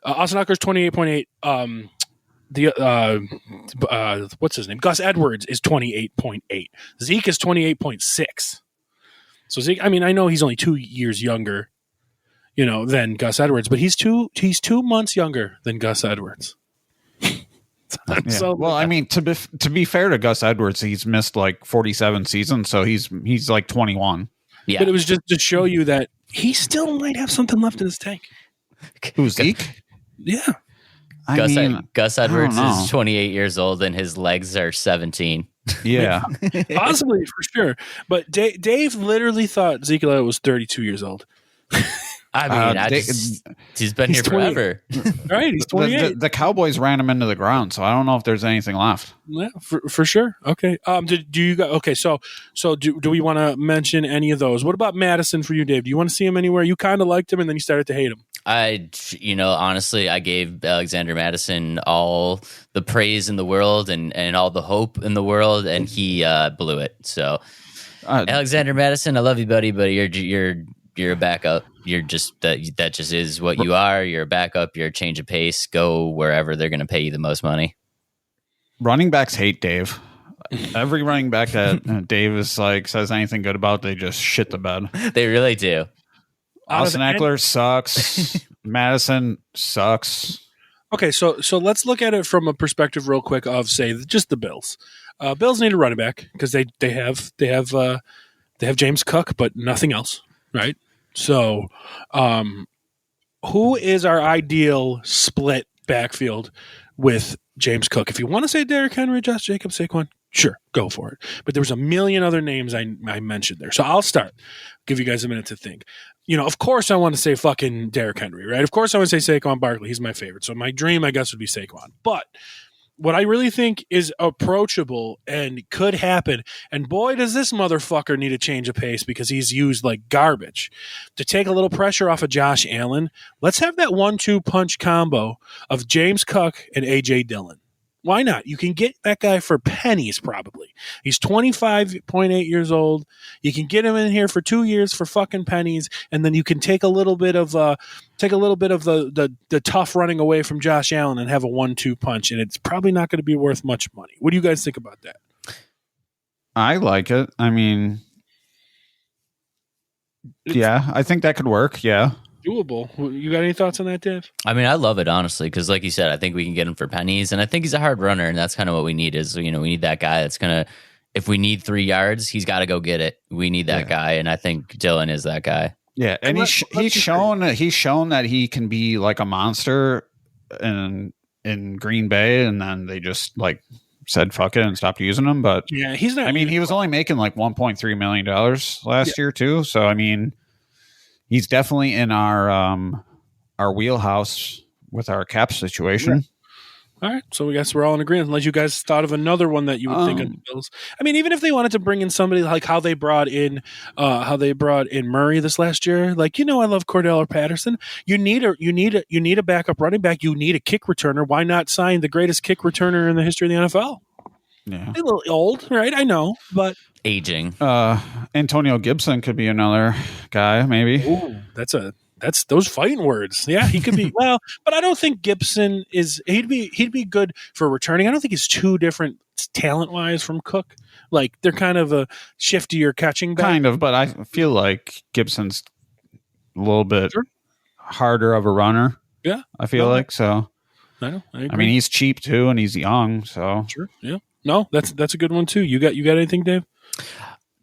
Austin Eckler's 28.8. What's his name? Gus Edwards is 28.8. Zeke is 28.6. So Zeke, I mean, I know he's only 2 years younger, than Gus Edwards, but he's 2 months younger than Gus Edwards. Yeah. So, well, I mean, to be fair to Gus Edwards, he's missed like 47 seasons, so he's like 21. Yeah, but it was just to show you that he still might have something left in his tank. Who's Zeke? Yeah. Gus Edwards is 28 years old and his legs are 17. Yeah. Possibly, for sure. But Dave literally thought Zeke Elliott was 32 years old. I mean, he's been here forever. Right, he's 28. The Cowboys ran him into the ground, so I don't know if there's anything left. Yeah, for sure. Okay. Do you guys? Okay, so do we want to mention any of those? What about Madison for you, Dave? Do you want to see him anywhere? You kind of liked him, and then you started to hate him. Honestly, I gave Alexander Madison all the praise in the world and all the hope in the world, and he blew it. So, Alexander Madison, I love you, buddy, but you're a backup. You're just that just is what you are. You're a backup. You're a change of pace. Go wherever they're going to pay you the most money. Running backs hate Dave. Every running back that Dave is says anything good about, they just shit the bed. They really do. Austin Eckler sucks. Madison sucks. Okay, so let's look at it from a perspective real quick of say just the Bills. Bills need a running back because they have James Cook, but nothing else, right? So, who is our ideal split backfield with James Cook? If you want to say Derrick Henry, Josh Jacobs, Saquon, sure, go for it. But there was a million other names I mentioned there. So I'll start. Give you guys a minute to think. Of course I want to say fucking Derrick Henry, right? Of course I want to say Saquon Barkley. He's my favorite. So my dream, I guess, would be Saquon. But what I really think is approachable and could happen, and boy, does this motherfucker need a change of pace because he's used like garbage. To take a little pressure off of Josh Allen, let's have that 1-2 punch combo of James Cook and A.J. Dillon. Why not? You can get that guy for pennies, probably. He's 25.8 years old. You can get him in here for 2 years for fucking pennies, and then you can take a little bit of the tough running away from Josh Allen and have a 1-2 punch, and it's probably not going to be worth much money. What do you guys think about that? I like it. I mean, yeah, I think that could work. Yeah. Doable. You got any thoughts on that, Dave? I mean, I love it, honestly, because like you said, I think we can get him for pennies, and I think he's a hard runner, and that's kind of what we need is, we need that guy that's going to, if we need 3 yards, he's got to go get it. We need that guy, and I think Dillon is that guy. Yeah, and he's shown that he can be like a monster in Green Bay, and then they just said fuck it and stopped using him. But yeah, he's not. I mean, he was only making like $1.3 million last year too. So I mean, he's definitely in our wheelhouse with our cap situation. Right. All right, so I guess we're all in agreement. Unless you guys thought of another one that you would think of the Bills. I mean, even if they wanted to bring in somebody like how they brought in Murray this last year, I love Cordell or Patterson. You need a backup running back. You need a kick returner. Why not sign the greatest kick returner in the history of the NFL? Yeah, a little old, right? I know, but aging. Antonio Gibson could be another guy, maybe. Ooh, that's those fighting words. Yeah, he could be well, but I don't think Gibson is. He'd be good for returning. I don't think he's too different talent wise from Cook. Like they're kind of a shiftier catching back. Kind of, but I feel like Gibson's a little bit harder of a runner. Yeah, I feel like so. I know. I mean, he's cheap too, and he's young. So sure, yeah. No, that's a good one too. You got anything, Dave?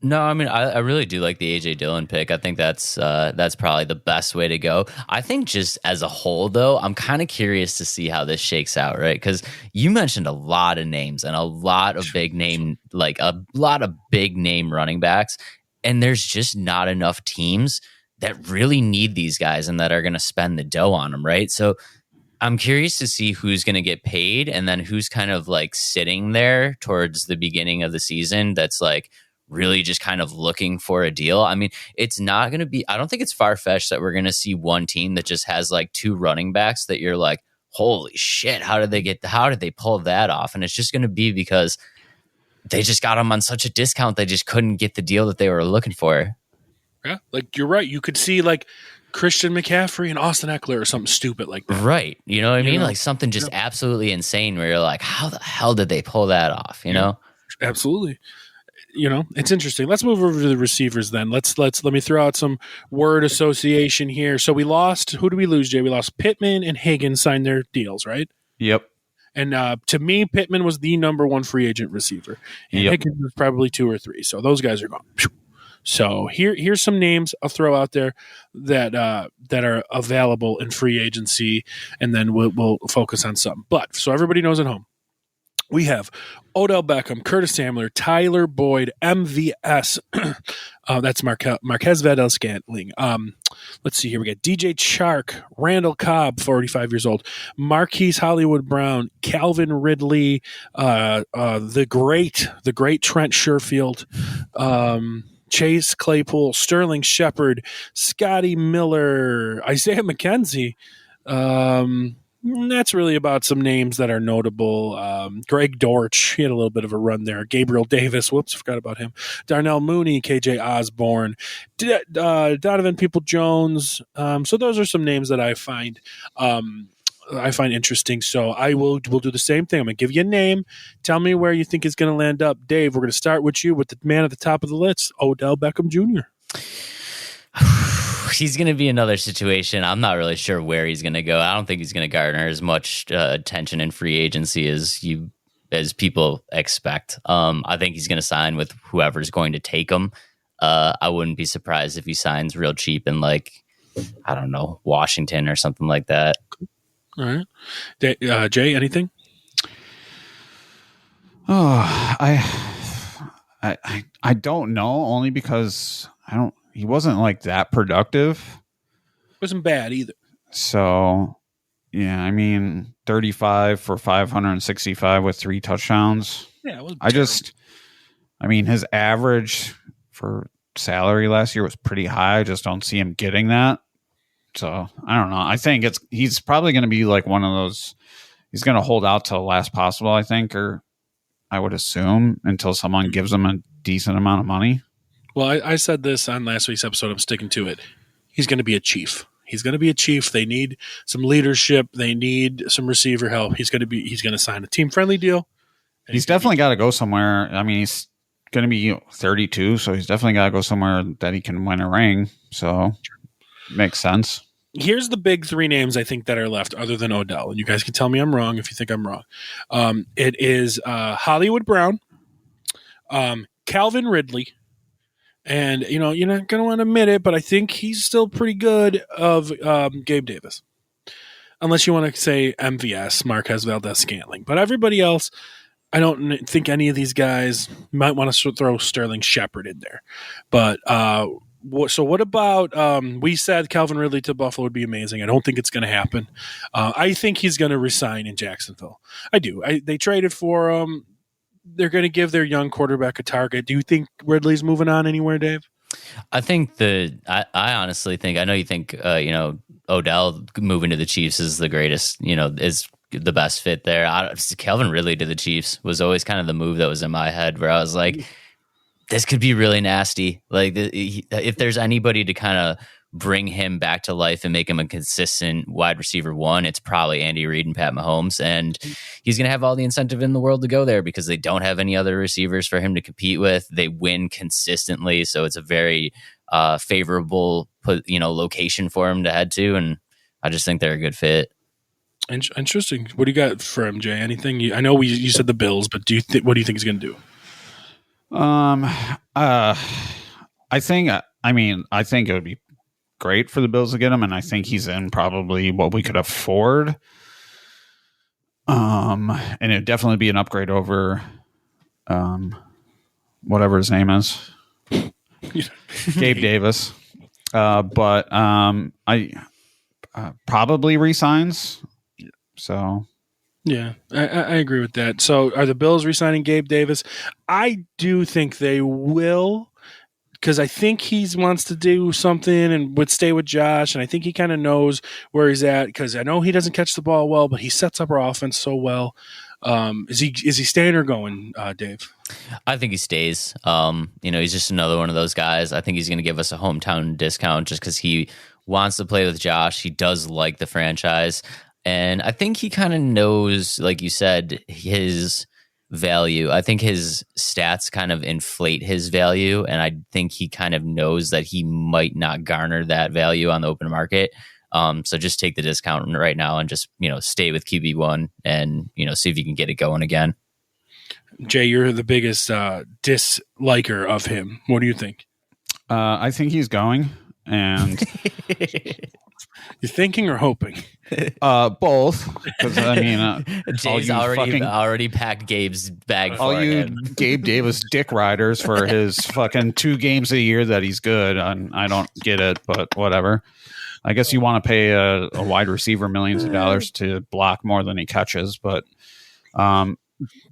No, I mean, I really do like the AJ Dillon pick. I think that's probably the best way to go. I think just as a whole, though, I'm kind of curious to see how this shakes out, right? Because you mentioned a lot of names and a lot of big name running backs, and there's just not enough teams that really need these guys and that are going to spend the dough on them, right? So I'm curious to see who's going to get paid and then who's kind of like sitting there towards the beginning of the season that's like really just kind of looking for a deal. I mean, it's not going to be, I don't think it's far-fetched that we're going to see one team that just has like 2 running backs that you're like, holy shit, how did they pull that off? And it's just going to be because they just got them on such a discount. They just couldn't get the deal that they were looking for. Yeah, like you're right. You could see like Christian McCaffrey and Austin Eckler or something stupid like that. Right. You know what I mean? Like something just absolutely insane where you're like, how the hell did they pull that off? You know? Absolutely. It's interesting. Let's move over to the receivers then. Let me throw out some word association here. So we lost, who did we lose, Jay? We lost Pittman and Higgins signed their deals, right? Yep. And to me, Pittman was the number 1 free agent receiver. And Higgins was probably 2 or 3. So those guys are gone. So here's some names I'll throw out there that are available in free agency, and then we'll focus on some. But so everybody knows at home, we have Odell Beckham, Curtis Samuel, Tyler Boyd, MVS. That's Marquez Valdes-Scantling. Let's see here. We got DJ Chark, Randall Cobb, 45 years old, Marquise Hollywood Brown, Calvin Ridley, the great Trent Sherfield, Chase Claypool, Sterling Shepard, Scotty Miller, Isaiah McKenzie. That's really about some names that are notable. Greg Dortch, he had a little bit of a run there. Gabriel Davis, whoops, forgot about him. Darnell Mooney, KJ Osborne, Donovan People-Jones. So those are some names that I find interesting. So we'll do the same thing. I'm going to give you a name. Tell me where you think it's going to land up. Dave, we're going to start with you with the man at the top of the list, Odell Beckham Jr. He's going to be another situation. I'm not really sure where he's going to go. I don't think he's going to garner as much attention in free agency as people expect. I think he's going to sign with whoever's going to take him. I wouldn't be surprised if he signs real cheap in like, I don't know, Washington or something like that. All right. Jay, anything? Oh, I don't know, only because he wasn't like that productive. Wasn't bad either. So, yeah, I mean, 35 for 565 with 3 touchdowns. Yeah, his average for salary last year was pretty high. I just don't see him getting that. So, I don't know. I think he's probably going to be like one of those. He's going to hold out till last possible, I think, or I would assume, until someone gives him a decent amount of money. Well, I said this on last week's episode. I'm sticking to it. He's going to be a chief. He's going to be a chief. They need some leadership. They need some receiver help. He's going to sign a team-friendly deal. He's definitely got to go somewhere. I mean, he's going to be 32, so he's definitely got to go somewhere that he can win a ring. So, makes sense. Here's the big 3 names I think that are left other than Odell. And you guys can tell me I'm wrong if you think I'm wrong. It is Hollywood Brown, Calvin Ridley, and, you're not going to want to admit it, but I think he's still pretty good of Gabe Davis. Unless you want to say MVS, Marquez Valdes-Scantling. But everybody else, I don't think any of these guys might want to throw Sterling Shepard in there. But so what about we said Calvin Ridley to Buffalo would be amazing. I don't think it's going to happen. I think he's going to resign in Jacksonville. I do. They traded for him. They're going to give their young quarterback a target. Do you think Ridley's moving on anywhere, Dave? I think I honestly think, I know you think, Odell moving to the Chiefs is the greatest, is the best fit there. Calvin Ridley to the Chiefs was always kind of the move that was in my head where I was like, this could be really nasty. Like if there's anybody to kind of bring him back to life and make him a consistent wide receiver 1, it's probably Andy Reid and Pat Mahomes. And he's going to have all the incentive in the world to go there because they don't have any other receivers for him to compete with. They win consistently. So it's a very favorable, location for him to head to. And I just think they're a good fit. Interesting. What do you got for him, Jay? Anything? I know you said the Bills, but what do you think he's going to do? I think. I think it would be great for the Bills to get him, and I think he's in probably what we could afford. And it'd definitely be an upgrade over, whatever his name is, Gabe Davis. But I probably resigns. So. Yeah, I agree with that. So are the Bills re-signing Gabe Davis? I do think they will, because I think he wants to do something and would stay with Josh, and I think he kind of knows where he's at, because I know he doesn't catch the ball well, but he sets up our offense so well. Is he staying or going, Dave? I think he stays. He's just another one of those guys. I think he's going to give us a hometown discount just because he wants to play with Josh. He does like the franchise. And I think he kind of knows, like you said, his value. I think his stats kind of inflate his value. And I think he kind of knows that he might not garner that value on the open market. So just take the discount right now and just, stay with QB1 and, see if you can get it going again. Jay, you're the biggest disliker of him. What do you think? I think he's going, and you're thinking or hoping? Both. Because Jay's already packed Gabe's bag. All you him. Gabe Davis dick riders for his fucking 2 games a year that he's good. I don't get it, but whatever. I guess you want to pay a wide receiver millions of dollars to block more than he catches, but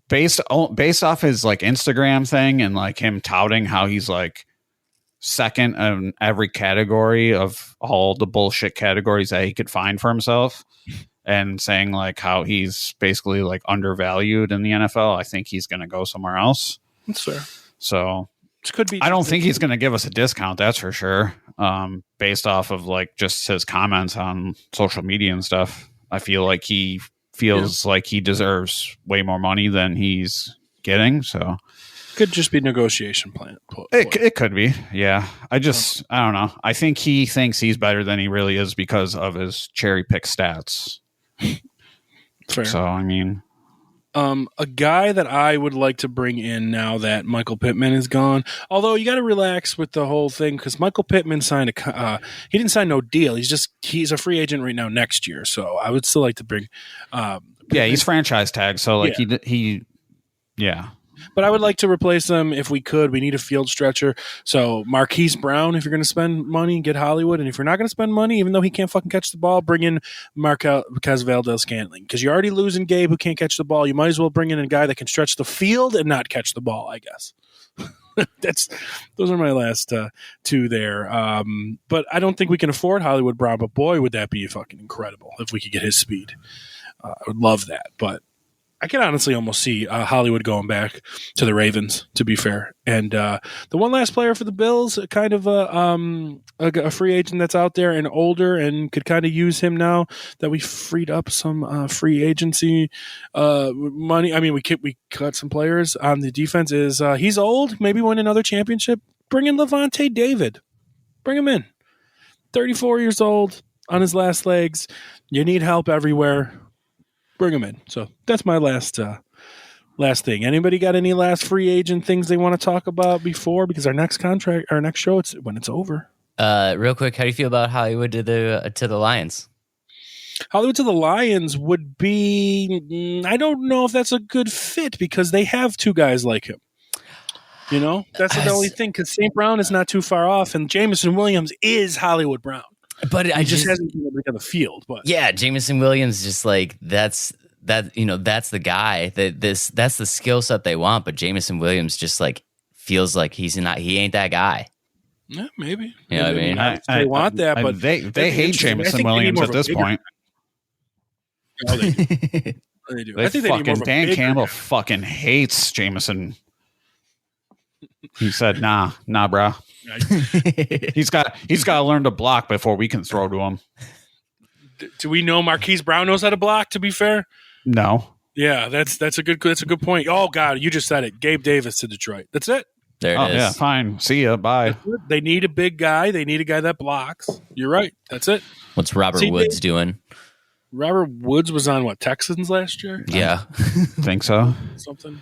based off his like Instagram thing and like him touting how he's like second in every category of all the bullshit categories that he could find for himself, and saying like how he's basically like undervalued in the NFL, I think he's going to go somewhere else. That's fair. So this could be. I don't think he's going to give us a discount. That's for sure. Based off of like just his comments on social media and stuff, I feel like he feels like he deserves way more money than he's getting. So could just be negotiation plan. It could be. Yeah. I don't know. I think he thinks he's better than he really is because of his cherry pick stats. Fair. So, a guy that I would like to bring in now that Michael Pittman is gone, although you got to relax with the whole thing, because Michael Pittman signed he didn't sign no deal. He's a free agent right now next year. So I would still like to bring, he's franchise tagged. So like yeah. But I would like to replace them if we could. We need a field stretcher. So Marquise Brown, if you're going to spend money, get Hollywood. And if you're not going to spend money, even though he can't fucking catch the ball, bring in Marquez Valdez-Scantling. Because you're already losing Gabe, who can't catch the ball. You might as well bring in a guy that can stretch the field and not catch the ball, I guess. Those are my last 2 there. But I don't think we can afford Hollywood Brown. But boy, would that be fucking incredible if we could get his speed. I would love that. But I can honestly almost see Hollywood going back to the Ravens, to be fair. And the one last player for the Bills, kind of a free agent that's out there and older and could kind of use him now that we freed up some free agency money. I mean, we cut some players on the defense. He's old, maybe win another championship. Bring in Levante David. Bring him in. 34 years old, on his last legs. You need help everywhere. Bring them in. So that's my last thing. Anybody got any last free agent things they want to talk about before? Because our next show, it's when it's over. Real quick, how do you feel about Hollywood to the Lions? Hollywood to the Lions would be. I don't know if that's a good fit because they have 2 guys like him. That's the only thing. Because St. Brown is not too far off, and Jameson Williams is Hollywood Brown. But he just hasn't been able to get on the field. But yeah, Jameson Williams, just like that's the guy that's the skill set they want. But Jameson Williams just like feels like he ain't that guy. Yeah, maybe. You know what I mean? They want that, but they hate Jameson Williams at this point. No, they do. They do. I think they need more of a Dan Campbell guy. fucking hates Jameson. He said, "Nah, bro." He's got to learn to block before we can throw to him. Do we know Marquise Brown knows how to block? To be fair, no. Yeah, that's a good point. Oh God, you just said it. Gabe Davis to Detroit. That's it. There it is. Yeah, fine. See ya. Bye. They need a big guy. They need a guy that blocks. You're right. That's it. What's Robert Woods doing? Robert Woods was on Texans last year. Yeah, think so. Something.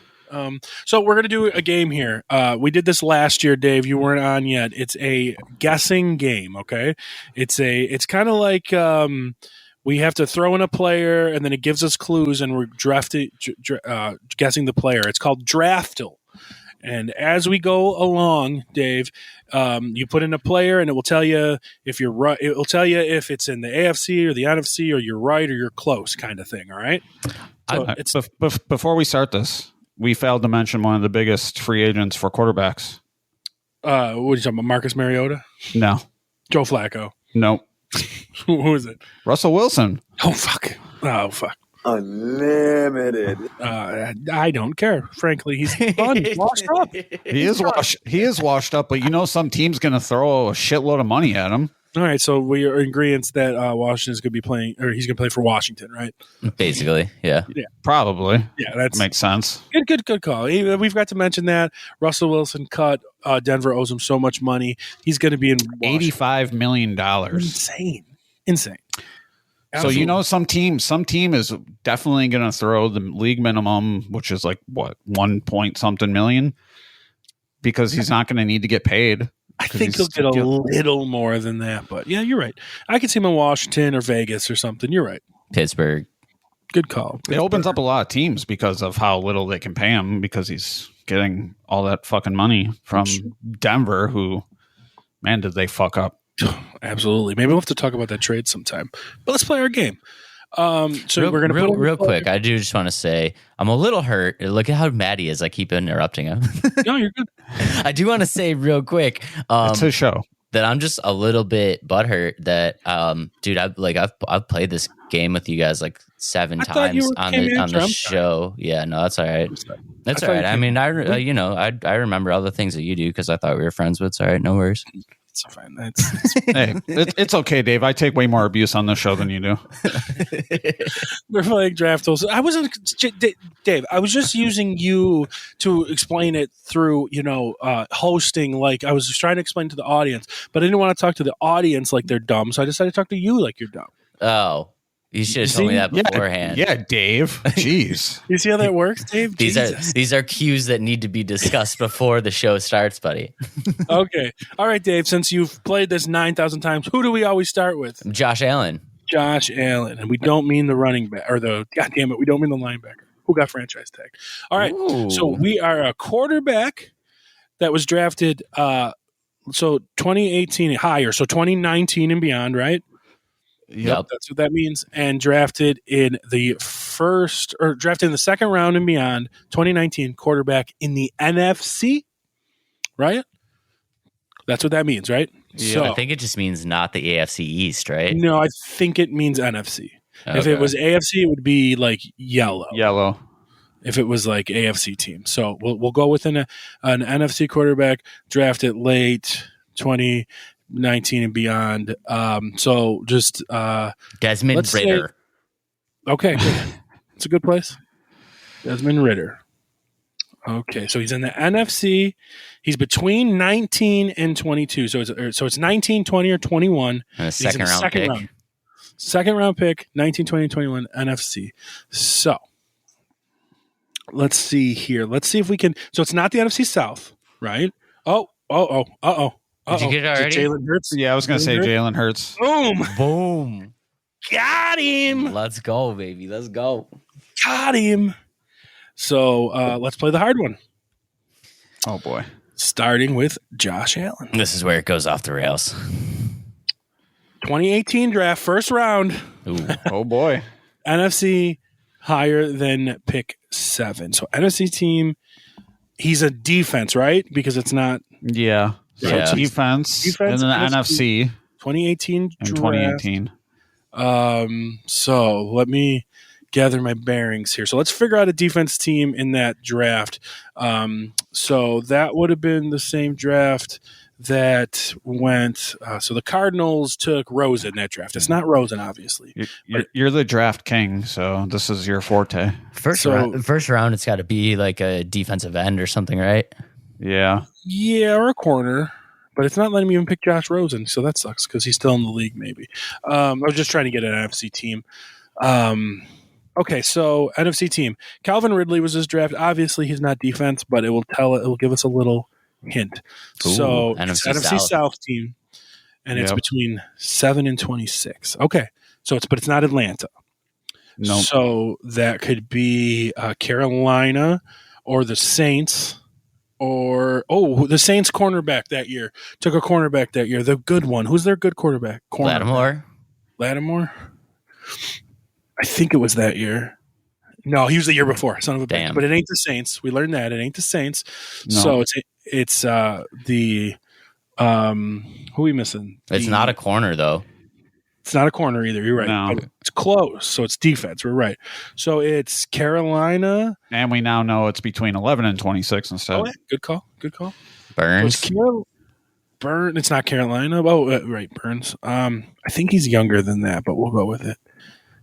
So we're gonna do a game here. We did this last year, Dave. You weren't on yet. It's a guessing game. Okay, it's kind of like we have to throw in a player, and then it gives us clues, and we're guessing the player. It's called Draftle. And as we go along, Dave, you put in a player, and it will tell you if you're right. It will tell you if it's in the AFC or the NFC, or you're right or you're close, kind of thing. All right. So before we start this, we failed to mention one of the biggest free agents for quarterbacks. What are you talking about? Marcus Mariota? No. Joe Flacco? No. Who is it? Russell Wilson. Oh fuck! Oh fuck! Unlimited. I don't care. Frankly, he's done. Washed up. He is washed up, but some team's going to throw a shitload of money at him. All right, so we are in agreement that Washington's going to be playing, or he's going to play for Washington, right? Basically, yeah. Probably. Yeah, that makes sense. Good call. We've got to mention that Russell Wilson cut. Denver owes him so much money. He's going to be in Washington. $85 million. Insane. Absolutely. So some team is definitely going to throw the league minimum, which is like what, 1 point something million, because he's not going to need to get paid. I think he'll get a little more than that, but yeah, you're right. I could see him in Washington or Vegas or something. You're right. Pittsburgh. Good call. It opens up a lot of teams because of how little they can pay him, because he's getting all that fucking money from Denver, who, man, did they fuck up. Absolutely. Maybe we'll have to talk about that trade sometime. But let's play our game. We're going to real quick. I do just want to say I'm a little hurt. Look at how mad he is. I keep interrupting him. No, you're good. I do want to say real quick. It's a show. That I'm just a little bit butthurt that, dude, I've played this game with you guys like 7 times on the show. Yeah, no, that's all right. That's all right. I mean, I remember all the things that you do because I thought we were friends with. It's all right. No worries. It's fine. Hey, it's okay, Dave. I take way more abuse on this show than you do. We're playing draft tools. I wasn't, Dave. I was just using you to explain it through, hosting. Like I was just trying to explain to the audience, but I didn't want to talk to the audience like they're dumb. So I decided to talk to you like you're dumb. Oh. You should have told me that beforehand. Yeah, Dave. Jeez. You see how that works, Dave? These are cues that need to be discussed before the show starts, buddy. Okay. All right, Dave, since you've played this 9,000 times, who do we always start with? Josh Allen. And we don't mean the running back, or we don't mean the linebacker who got franchise tagged. All right. Ooh. So we are a quarterback that was drafted 2018 higher, so 2019 and beyond, right? Yep, that's what that means. And drafted in the second round and beyond, 2019 quarterback in the NFC, right? That's what that means, right? Yeah, so, I think it just means not the AFC East, right? No, I think it means NFC. Okay. If it was AFC, it would be like yellow. Yellow. If it was like AFC team, so we'll go with an NFC quarterback drafted late 2019 and beyond. So just Desmond Ridder. Okay, good. It's a good place. Desmond Ridder. Okay, so he's in the NFC. He's between 19 and 22. So it's 19, 20, or 21. And a second round. Second round pick, 19, 20, 21, NFC. So let's see here. Let's see if we can. So it's not the NFC South, right? Oh. Did you get it already? Jalen Hurts? Yeah, I was going to say Jalen Hurts. Boom. Got him. Let's go, baby. Let's go. Got him. So let's play the hard one. Oh, boy. Starting with Josh Allen. This is where it goes off the rails. 2018 draft, first round. Ooh. Oh, boy. NFC higher than pick 7. So NFC team, he's a defense, right? Because it's not. Yeah. So defense and then the NFC. 2018 and draft. 2018. So let me gather my bearings here. So let's figure out a defense team in that draft. So that would have been the same draft that went. So the Cardinals took Rosen in that draft. It's not Rosen, obviously. You're the draft king, so this is your forte. First round, it's got to be like a defensive end or something, right? Yeah. Yeah, or a corner. But it's not letting me even pick Josh Rosen, so that sucks because he's still in the league, maybe. I was just trying to get an NFC team. Okay, so NFC team. Calvin Ridley was his draft. Obviously, he's not defense, but it will give us a little hint. Ooh, So it's NFC NFC South. South team, and it's Yep. between 7 and 26. Okay, so it's not Atlanta. No. So that could be Carolina or the Saints or the Saints cornerback that year. Took a cornerback that year. The good one. Who's their good quarterback? Lattimore? I think it was that year. No, he was the year before. Son of a bitch. Damn. But it ain't the Saints. We learned that. It ain't the Saints. No. So it's the who are we missing? It's not a corner though. It's not a corner either. You're right. No. But it's close. So it's defense. We're right. So it's Carolina. And we now know it's between 11 and 26 instead. Oh, yeah. Good call. Burns. Burns. It's not Carolina. Oh, right. Burns. I think he's younger than that, but we'll go with it.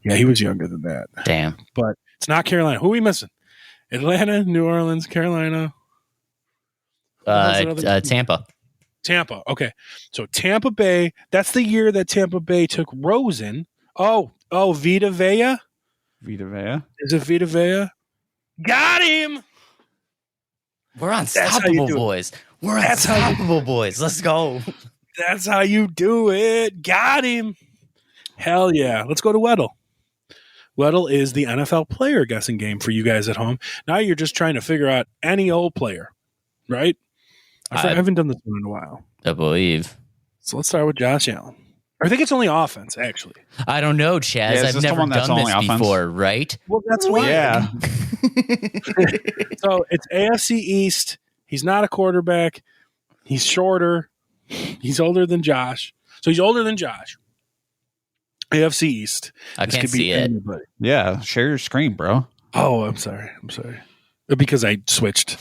Yeah, he was younger than that. Damn. But it's not Carolina. Who are we missing? Atlanta, New Orleans, Carolina. Tampa. Tampa. Okay. So Tampa Bay, that's the year that Tampa Bay took Rosen. Oh, Vita Vea? Vita Vea. Is it Vita Vea? Got him! We're how you unstoppable, do it. boys. We're That's how you- unstoppable, boys. Let's go. That's how you do it. Got him. Hell yeah. Let's go to Weddle. Weddle is the NFL player guessing game for you guys at home. Now you're just trying to figure out any old player, right? I haven't done this one in a while. I believe. So let's start with Josh Allen. I think it's only offense, actually. I don't know, Chaz. Yeah, is I've this the never one that's done only this offense? before, right? Well, that's why. Yeah. So it's AFC East. He's not a quarterback. He's shorter. He's older than Josh. So he's older than Josh. AFC East. I This can't could be see it. anybody. Yeah. Share your screen, bro. Oh, I'm sorry. Because I switched.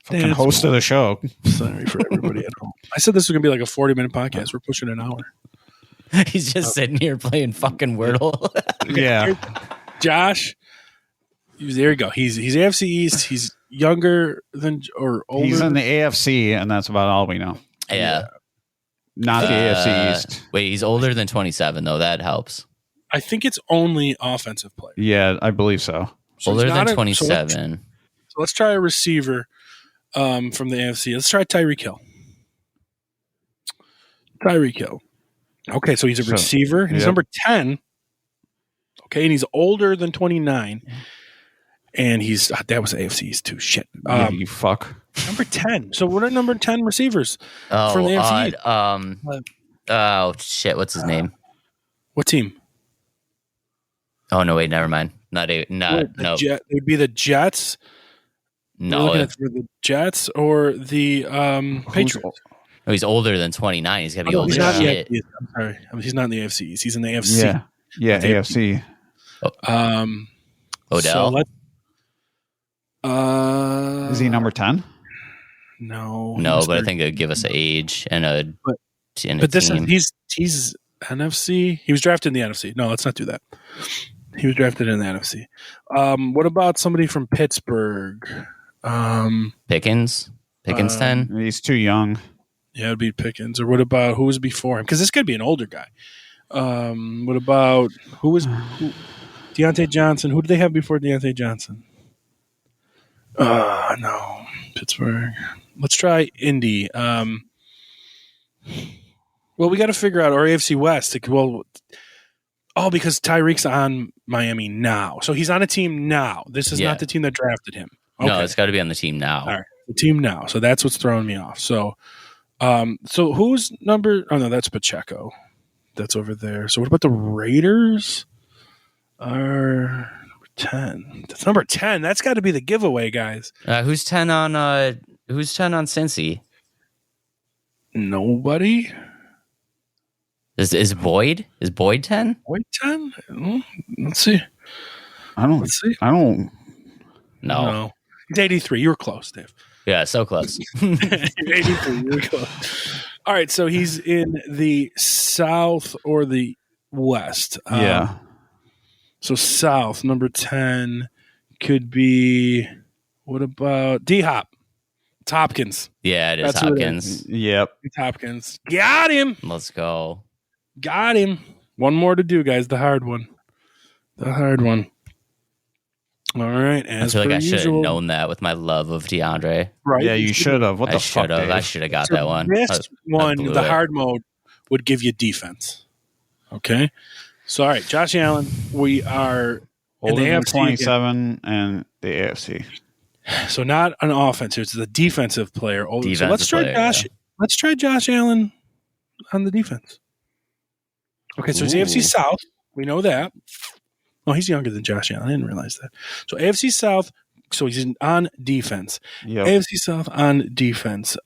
Fucking host of the show. Sorry for everybody at home. I said this was going to be like a 40-minute podcast. We're pushing an hour. He's just sitting here playing fucking Wordle. Yeah. Josh, there you go. He's AFC East. He's younger than or older. He's in the AFC, and that's about all we know. Yeah. Not the AFC East. Wait, he's older than 27, though. That helps. I think it's only offensive player. Yeah, I believe so. So Older he's than not 27. So let's try a receiver from the AFC. Let's try Tyreek Hill. Okay, so he's a receiver. He's number 10. Okay, and he's older than 29. And he's that was AFC East too. Shit. Yeah, you fuck. Number 10. So what are number 10 receivers from the AFC? Oh, shit. What's his name? What team? Oh, no, wait. Never mind. No. It would be the Jets. No. We're looking at the Jets or the Patriots. No, he's older than 29. He's got to be older He's than not shit. I'm sorry. He's not in the AFC East. He's in the AFC. Yeah, AFC. Odell. So Is he number 10? No. No, but I think it would give us an age and a team. He's NFC. He was drafted in the NFC. No, let's not do that. He was drafted in the NFC. What about somebody from Pittsburgh? Pickens? 10? He's too young. Yeah, it'd be Pickens. Or what about who was before him? Because this could be an older guy. What about who Deontay Johnson? Who did they have before Deontay Johnson? No. Pittsburgh. Let's try Indy. Well, we got to figure out our AFC West. Because Tyreek's on Miami now. So he's on a team now. This is not the team that drafted him. Okay. No, it's got to be on the team now. All right. The team now. So that's what's throwing me off. So who's number? Oh, no, that's Pacheco. That's over there. So what about the Raiders? Are number 10. That's number 10. That's got to be the giveaway, guys. Who's 10 on Cincy? Nobody. Is Boyd? Is Boyd 10? Boyd 10? Let's see. I don't. No. He's 83. You were close, Dave. Yeah, so close. You're 83. You were close. All right, so he's in the South or the West. Yeah. So South, number 10 could be, what about D-Hop? It's Hopkins. Yeah, it is That's who it Hopkins. Yep. It's Hopkins. Got him. Let's go. Got him. One more to do, guys. The hard one. All right. I As feel like per I should have usual. known that with my love of DeAndre. Right. Yeah, you should have. What the fuck, Dave? I should have got So that one. This one, blew the it. hard mode, would give you defense. Okay. So, all right, Josh Allen, we are in Older the than AFC 27 and the AFC. again. So not an offense. It's the defensive player. So Defensive let's try player, Josh. yeah. Let's try Josh Allen on the defense. Okay, so it's AFC South. We know that. Oh, he's younger than Josh Allen. I didn't realize that. So AFC South. So he's on defense. Yep. AFC South on defense.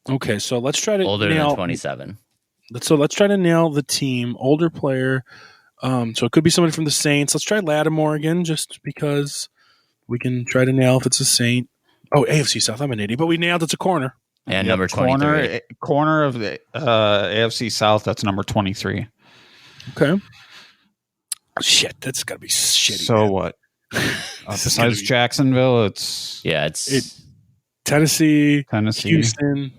Okay, so let's try to Older nail than 27. So let's try to nail the team. Older player. So it could be somebody from the Saints. Let's try Lattimore again, just because we can try to nail if it's a Saint. Oh, AFC South. I'm an idiot, but we nailed it's a corner. And number 23. Corner of the AFC South. That's number 23. Okay. Shit, that's got to be shitty. So man. what? This is Besides gonna be- Jacksonville, it's Yeah, it's Tennessee. Houston,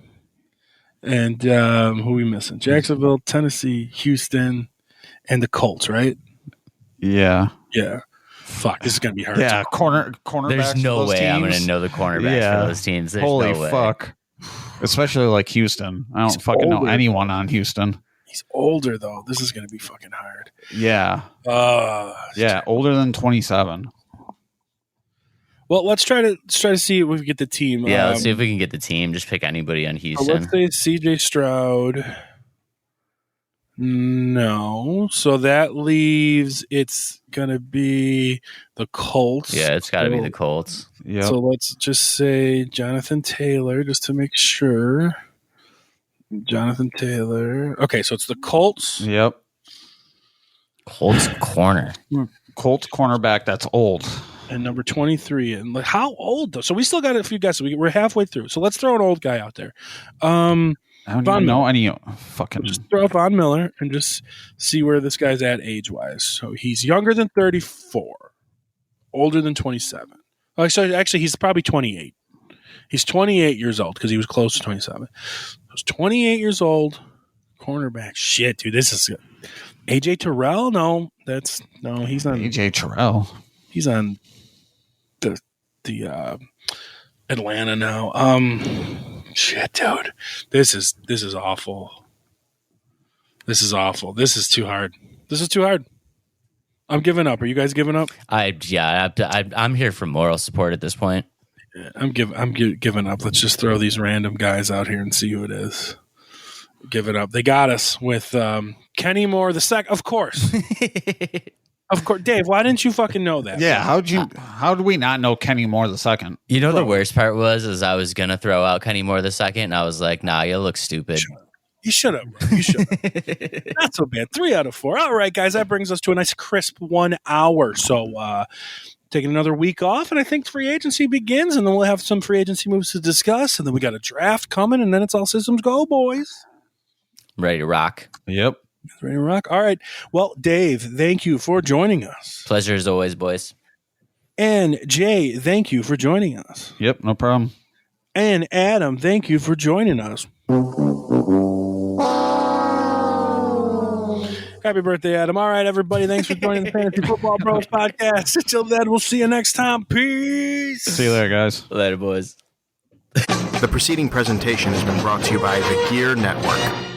and who are we missing? Jacksonville, Tennessee, Houston, and the Colts, right? Yeah. Yeah. Fuck, this is gonna be hard. Yeah, cornerbacks. there's no for those way I'm teams. going to know the cornerbacks Yeah. for those teams. There's Holy no way. fuck. Especially like Houston. I don't He's fucking know older. anyone on Houston. He's older though. This is gonna be fucking hard. Yeah. Yeah, older than 27. Well, let's try to see if we can get the team. Yeah, let's see if we can get the team. Just pick anybody on So Houston. let's say CJ Stroud. No. So that leaves it's gonna be the Colts. Yeah, it's got to be the Colts. Yep. So let's just say Jonathan Taylor, just to make sure. Jonathan Taylor. Okay, so it's the Colts. Yep. Colts corner. Colts cornerback that's old. And number 23. And like, how old though? So we still got a few guesses. We're halfway through. So let's throw an old guy out there. I don't Von even know any fucking. Just throw Von Miller and just see where this guy's at age-wise. So he's younger than 34, older than 27. Oh, so actually, he's probably 28. He's 28 years old because he was close to 27. He's 28 years old, cornerback. Shit, dude, this is good. AJ Terrell? No, he's not. AJ Terrell. He's on the Atlanta now. Shit, dude. This is awful. This is awful. This is too hard. I'm giving up. Are you guys giving up? I'm here for moral support at this point. Yeah, I'm giving up. Let's just throw these random guys out here and see who it is. Give it up. They got us with Kenny Moore the second. Of course. Of course, Dave. Why didn't you fucking know that? Yeah, how did we not know Kenny Moore the second? You know, the worst part was I was gonna throw out Kenny Moore the second, and I was like, "Nah, you look stupid." You should have. Bro. You should have. Not so bad. 3 out of 4. All right, guys. That brings us to a nice crisp 1 hour. So taking another week off, and I think free agency begins, and then we'll have some free agency moves to discuss, and then we got a draft coming, and then it's all systems go, boys. Ready to rock. Yep. Ready to rock. All right. Well, Dave, thank you for joining us. Pleasure as always, boys. And Jay, thank you for joining us. Yep, no problem. And Adam, thank you for joining us. Happy birthday, Adam. All right, everybody. Thanks for joining the Fantasy Football Bros podcast. Until then, we'll see you next time. Peace. See you later, guys. Later, boys. The preceding presentation has been brought to you by the Gear Network.